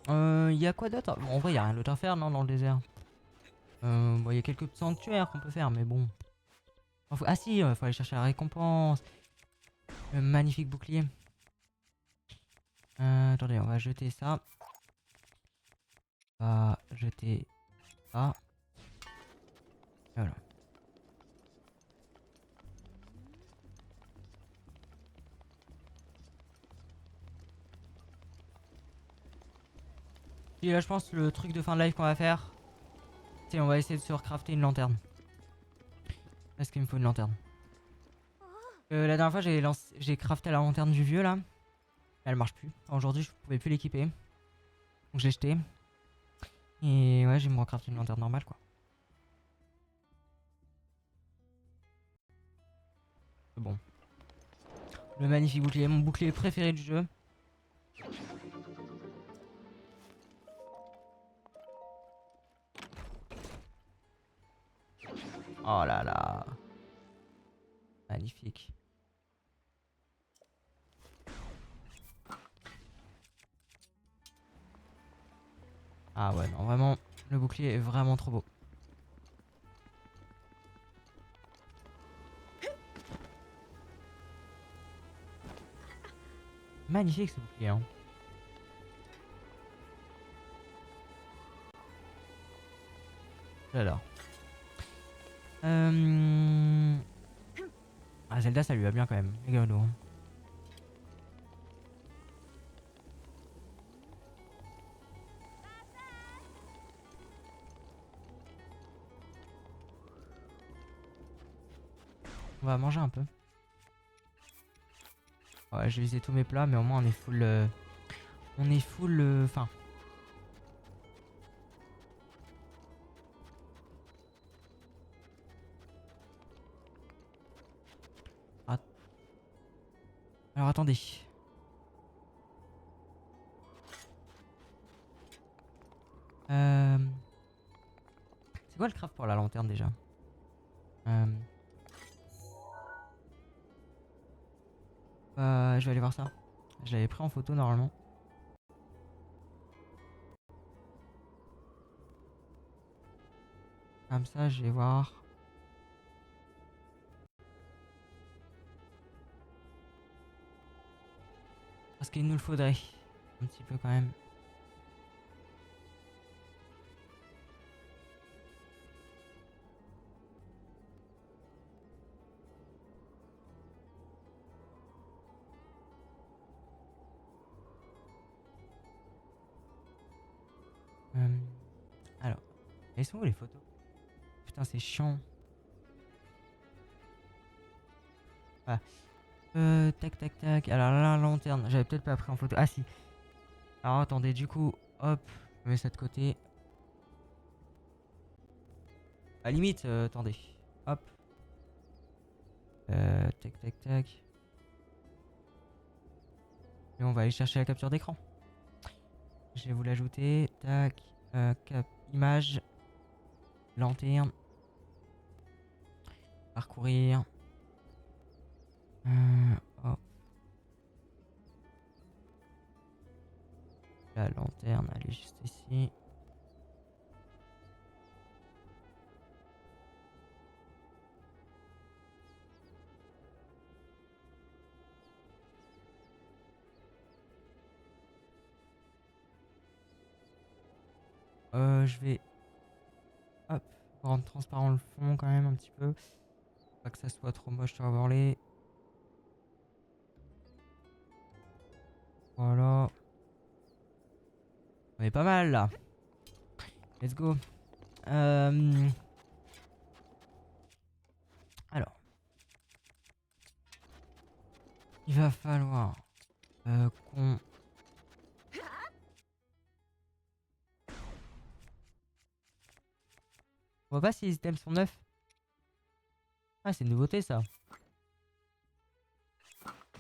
Y a quoi d'autre? Bon, en vrai, y a rien d'autre à faire, non, dans le désert. Bon, y a quelques petits sanctuaires qu'on peut faire, mais bon. Ah si, faut aller chercher la récompense. Le magnifique bouclier. Attendez, on va jeter ça. On va jeter ça. Voilà. Et là, je pense que le truc de fin de live qu'on va faire, c'est on va essayer de se recrafter une lanterne. Est-ce qu'il me faut une lanterne? La dernière fois, j'ai crafté la lanterne du vieux là. Elle marche plus. Aujourd'hui, je pouvais plus l'équiper. Donc, je l'ai jeté. Et ouais, je vais me recrafter une lanterne normale quoi. Bon. Le magnifique bouclier, mon bouclier préféré du jeu. Oh là là. Magnifique. Ah ouais, non, vraiment, le bouclier est vraiment trop beau. Magnifique ce bouclier, hein. J'adore. Ah, Zelda, ça lui va bien quand même. Rigolo. On va manger un peu. Ouais, j'ai visé tous mes plats, mais au moins on est full. On est full. Faim. Ah. Alors attendez. C'est quoi le craft pour la lanterne déjà? Je vais aller voir ça. Je l'avais pris en photo normalement. Comme ça, je vais voir. Parce qu'il nous le faudrait. Un petit peu quand même. Alors. Elles sont où les photos? Putain, c'est chiant. Ah. Tac tac tac. Alors là, la lanterne. J'avais peut-être pas pris en photo. Ah si. Alors attendez, du coup, hop. Je mets ça de côté. À limite, attendez. Hop. Tac tac tac. Et on va aller chercher la capture d'écran. Je vais vous l'ajouter. Tac. Image. Lanterne. Parcourir. Hop. La lanterne, elle est juste ici. Je vais hop, rendre transparent le fond quand même un petit peu. Pas que ça soit trop moche sur overlay. Voilà. On est pas mal là. Let's go. Alors. Il va falloir qu'on... On voit pas si les items sont neufs. Ah, c'est une nouveauté ça.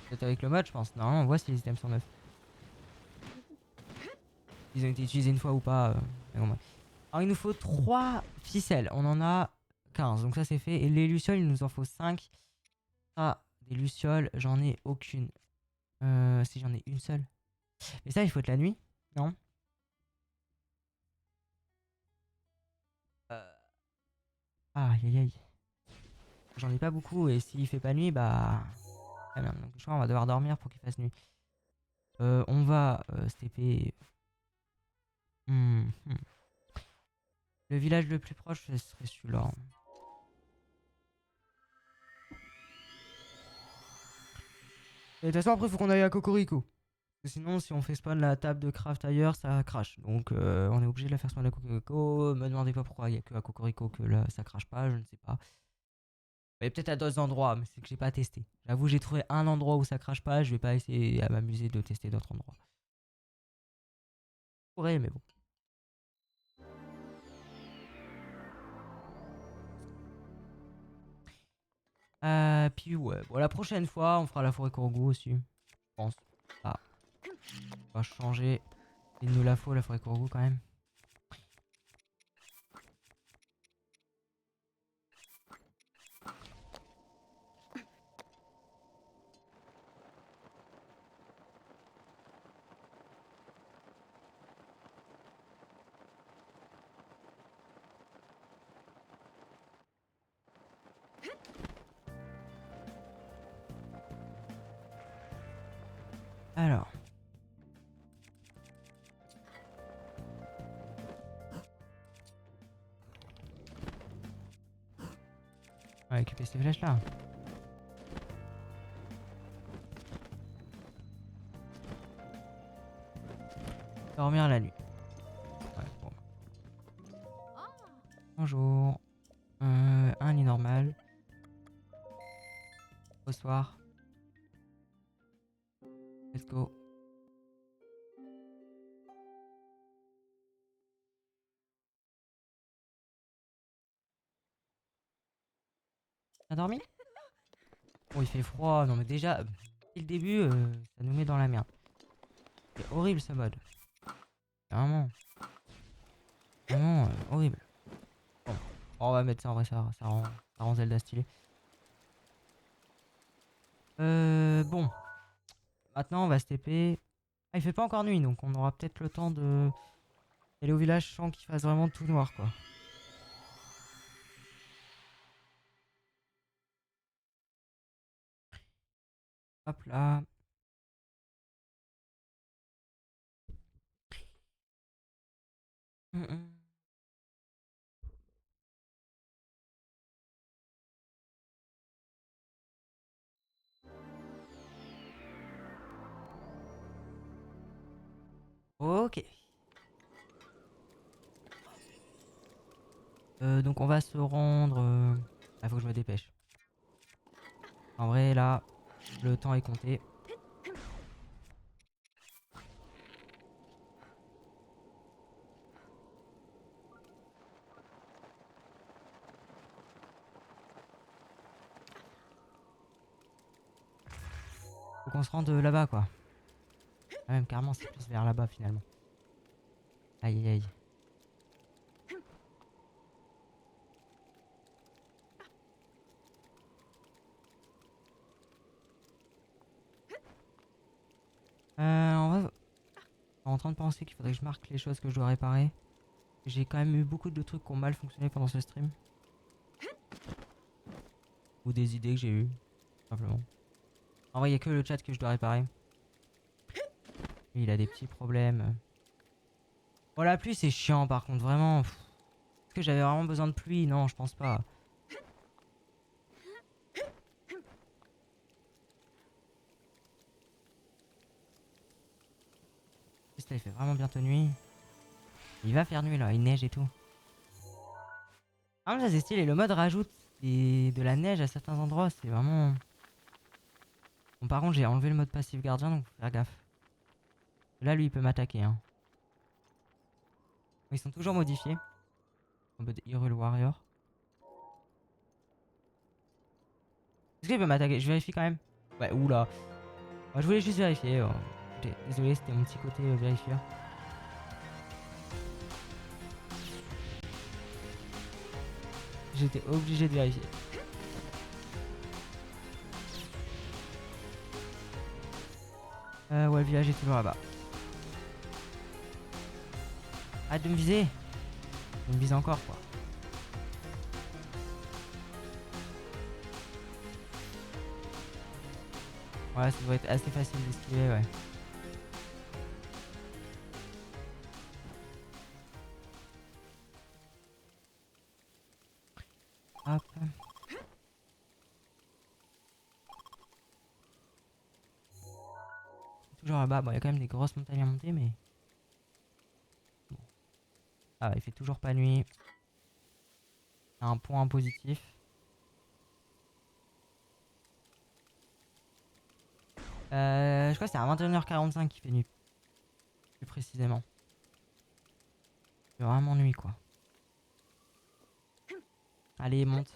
Peut-être avec le mode, je pense. Normalement, on voit si les items sont neufs. Ils ont été utilisés une fois ou pas. Mais bon, bref. Alors, il nous faut 3 ficelles. On en a 15. Donc, ça, c'est fait. Et les lucioles, il nous en faut 5. Ah, des lucioles, j'en ai aucune. Si j'en ai une seule. Mais ça, il faut être la nuit, non? Aïe aïe aïe. J'en ai pas beaucoup et s'il fait pas nuit, bah... Très bien, donc je crois qu'on va devoir dormir pour qu'il fasse nuit. On va se TP. Le village le plus proche, ce serait celui-là. Et de toute façon, après, il faut qu'on aille à Cocorico. Parce que sinon, si on fait spawn la table de craft ailleurs, ça crache. Donc, on est obligé de la faire spawn à Cocorico. Me demandez pas pourquoi il n'y a que à Cocorico que là, ça crache pas, je ne sais pas. Mais peut-être à d'autres endroits, mais c'est que j'ai pas testé. J'avoue, j'ai trouvé un endroit où ça crache pas, je vais pas essayer à m'amuser de tester d'autres endroits. Je pourrais, mais bon. Puis ouais, bon, la prochaine fois, on fera la forêt Kourgou aussi. Je pense. Ah. On va changer. Il nous la faut, la forêt Kourgou quand même. Alors. va récupérer ces flèches là. Dormir la nuit. Ouais, bon. Bonjour. Un lit normal. Au soir. Let's go. T'as dormi? Oh, il fait froid. Non, mais déjà, dès le début, ça nous met dans la merde. C'est horrible ce mode. Vraiment. Vraiment horrible. Bon. On va mettre ça en vrai, ça rend Zelda stylé. Bon. Maintenant, on va se TP. Ah, il fait pas encore nuit, donc on aura peut-être le temps de d'aller au village sans qu'il fasse vraiment tout noir, quoi. Hop là. Hum, hum. Ok. Donc on va se rendre... Ah, faut que je me dépêche. En vrai, là, le temps est compté. Faut qu'on se rende là-bas, quoi. Ah, même carrément, c'est plus vers là-bas, finalement. Aïe, aïe, aïe. On va... en train de penser qu'il faudrait que je marque les choses que je dois réparer. J'ai quand même eu beaucoup de trucs qui ont mal fonctionné pendant ce stream. Ou des idées que j'ai eues, simplement. En vrai, il n'y a que le chat que je dois réparer. Lui, il a des petits problèmes. Oh, la pluie, c'est chiant, par contre, vraiment. Est-ce que j'avais vraiment besoin de pluie? Non, je pense pas. Juste là, il fait vraiment bientôt nuit. Il va faire nuit, là. Il neige et tout. Ah, mais ça, c'est stylé. Le mode rajoute de la neige à certains endroits. C'est vraiment... Bon, par contre, j'ai enlevé le mode passif gardien, donc faut faire gaffe. Là, lui, il peut m'attaquer, hein. Ils sont toujours modifiés. En mode Hyrule Warrior. Est-ce qu'il peut m'attaquer? Je vérifie quand même. Ouais, oula. Moi, je voulais juste vérifier. Désolé, c'était mon petit côté vérifieur. J'étais obligé de vérifier. Ouais, le village est toujours là-bas. Arrête de me viser. Il me vise encore, quoi. Ouais, ça doit être assez facile d'esquiver, ouais. Hop. Toujours là-bas. Bon, il y a quand même des grosses montagnes à monter, mais... Bon. Ah, il fait toujours pas nuit. Un point positif. Je crois que c'est à 21h45 qu'il fait nuit. Plus précisément. C'est vraiment nuit, quoi. Allez, monte.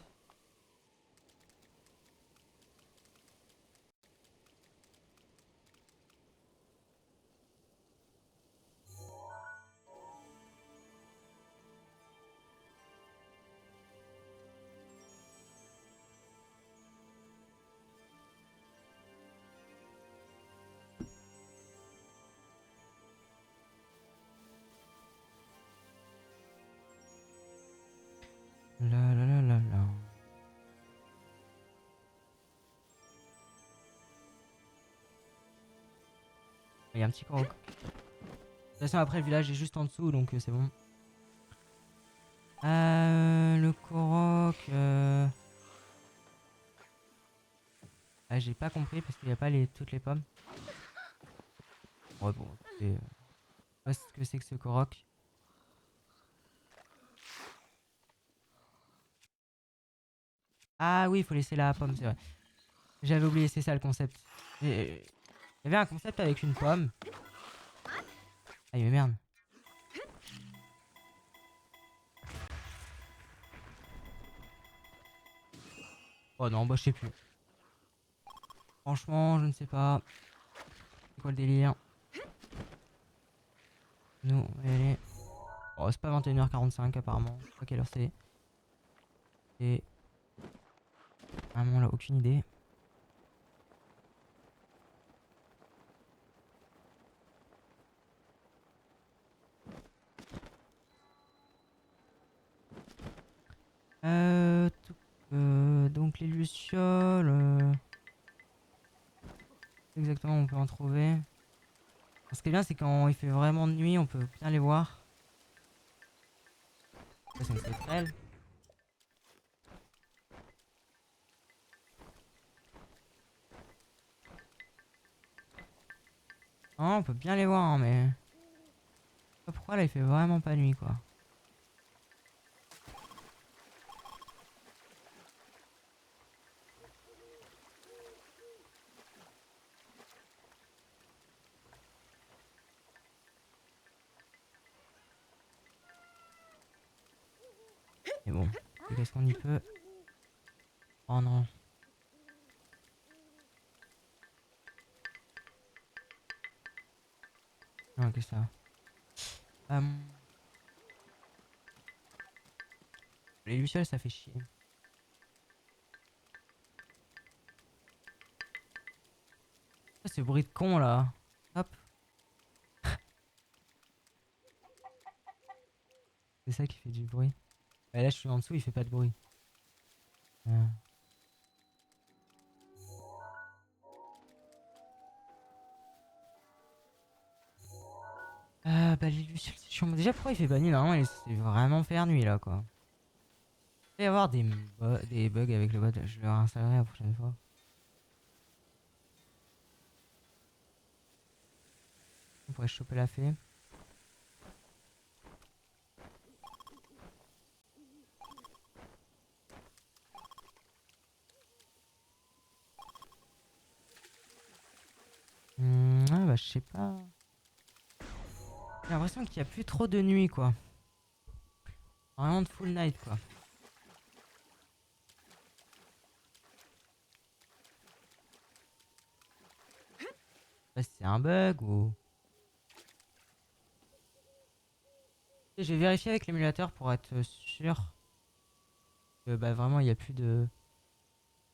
La la la la la. Il y a un petit croc. De toute façon, après, le village est juste en dessous, donc c'est bon. Le Korok... Ah, j'ai pas compris parce qu'il n'y a pas toutes les pommes. Ouais, bon, écoutez, je sais pas ce que c'est que ce Korok. Ah oui, il faut laisser la pomme, c'est vrai. J'avais oublié, c'est ça le concept. Il y avait un concept avec une pomme. Ah mais merde. Oh non, bah je sais plus. Franchement, je ne sais pas. C'est quoi le délire? Nous, on va y aller. Oh, c'est pas 21h45 apparemment. Je sais pas quelle heure c'est. Et vraiment là, aucune idée. Tout- donc les lucioles. Exactement, on peut en trouver. Ce qui est bien, c'est quand il fait vraiment nuit, on peut bien les voir. Ça, c'est une sauterelle. Non, on peut bien les voir, hein, mais. Je sais pas pourquoi là, il fait vraiment pas nuit, quoi. Mais bon, qu'est-ce qu'on y peut? Oh non. Non, qu'est-ce que ça? Les lucioles, ça fait chier. Ah, ce bruit de con là. Hop. C'est ça qui fait du bruit. Bah, là, je suis en dessous, il fait pas de bruit. Euh. Ah, bah, les lucioles, c'est chiant. Déjà, pourquoi il fait pas nuit? Normalement, c'est vraiment faire nuit là, quoi. Il va y avoir des bugs avec le bot. Je le réinstallerai la prochaine fois. On pourrait choper la fée. Ah, bah, je sais pas. J'ai l'impression qu'il y a plus trop de nuit, quoi. Vraiment de full night, quoi. Je sais pas si c'est un bug ou. J'ai vérifié avec l'émulateur pour être sûr que bah, vraiment il n'y a plus de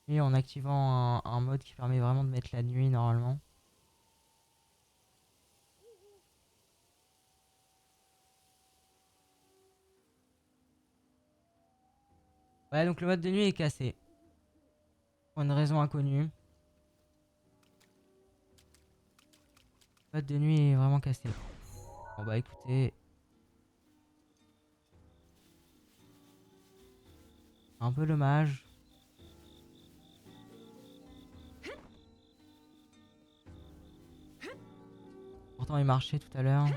nuit en activant un mode qui permet vraiment de mettre la nuit normalement. Ouais, donc le mode de nuit est cassé. Pour une raison inconnue. Le mode de nuit est vraiment cassé. Bon bah écoutez. Un peu dommage. Pourtant il marchait tout à l'heure.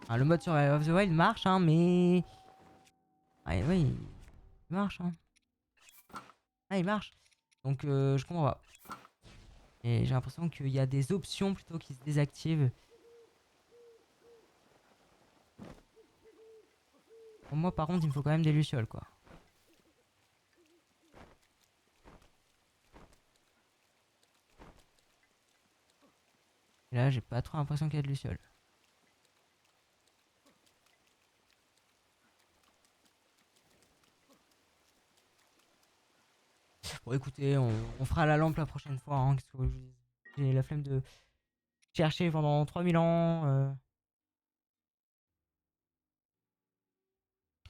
Ah, le mode Survival of the Wild marche hein mais. Ah oui, il marche hein. Ah il marche. Donc je comprends pas. Et j'ai l'impression qu'il y a des options plutôt qui se désactivent. Pour moi par contre il me faut quand même des lucioles quoi. Et là j'ai pas trop l'impression qu'il y a de lucioles. Bon, écoutez, on fera la lampe la prochaine fois. Hein, qu'est-ce que je vous dis. J'ai la flemme de chercher pendant 3000 ans.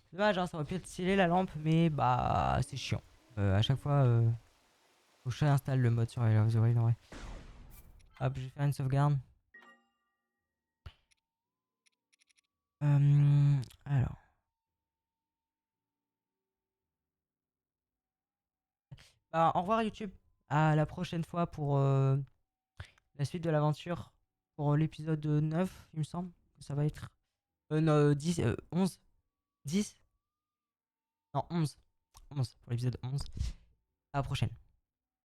C'est dommage, hein, ça aurait pu être stylé la lampe, mais bah, c'est chiant. À chaque fois, faut que je installe le mode sur Survival of the Wild en vrai. Hop, je vais faire une sauvegarde. Alors. Au revoir YouTube. À la prochaine fois pour la suite de l'aventure. Pour l'épisode 9, il me semble que ça va être. Non, 10, 11. 10. Non, 11. 11 pour l'épisode 11. À la prochaine.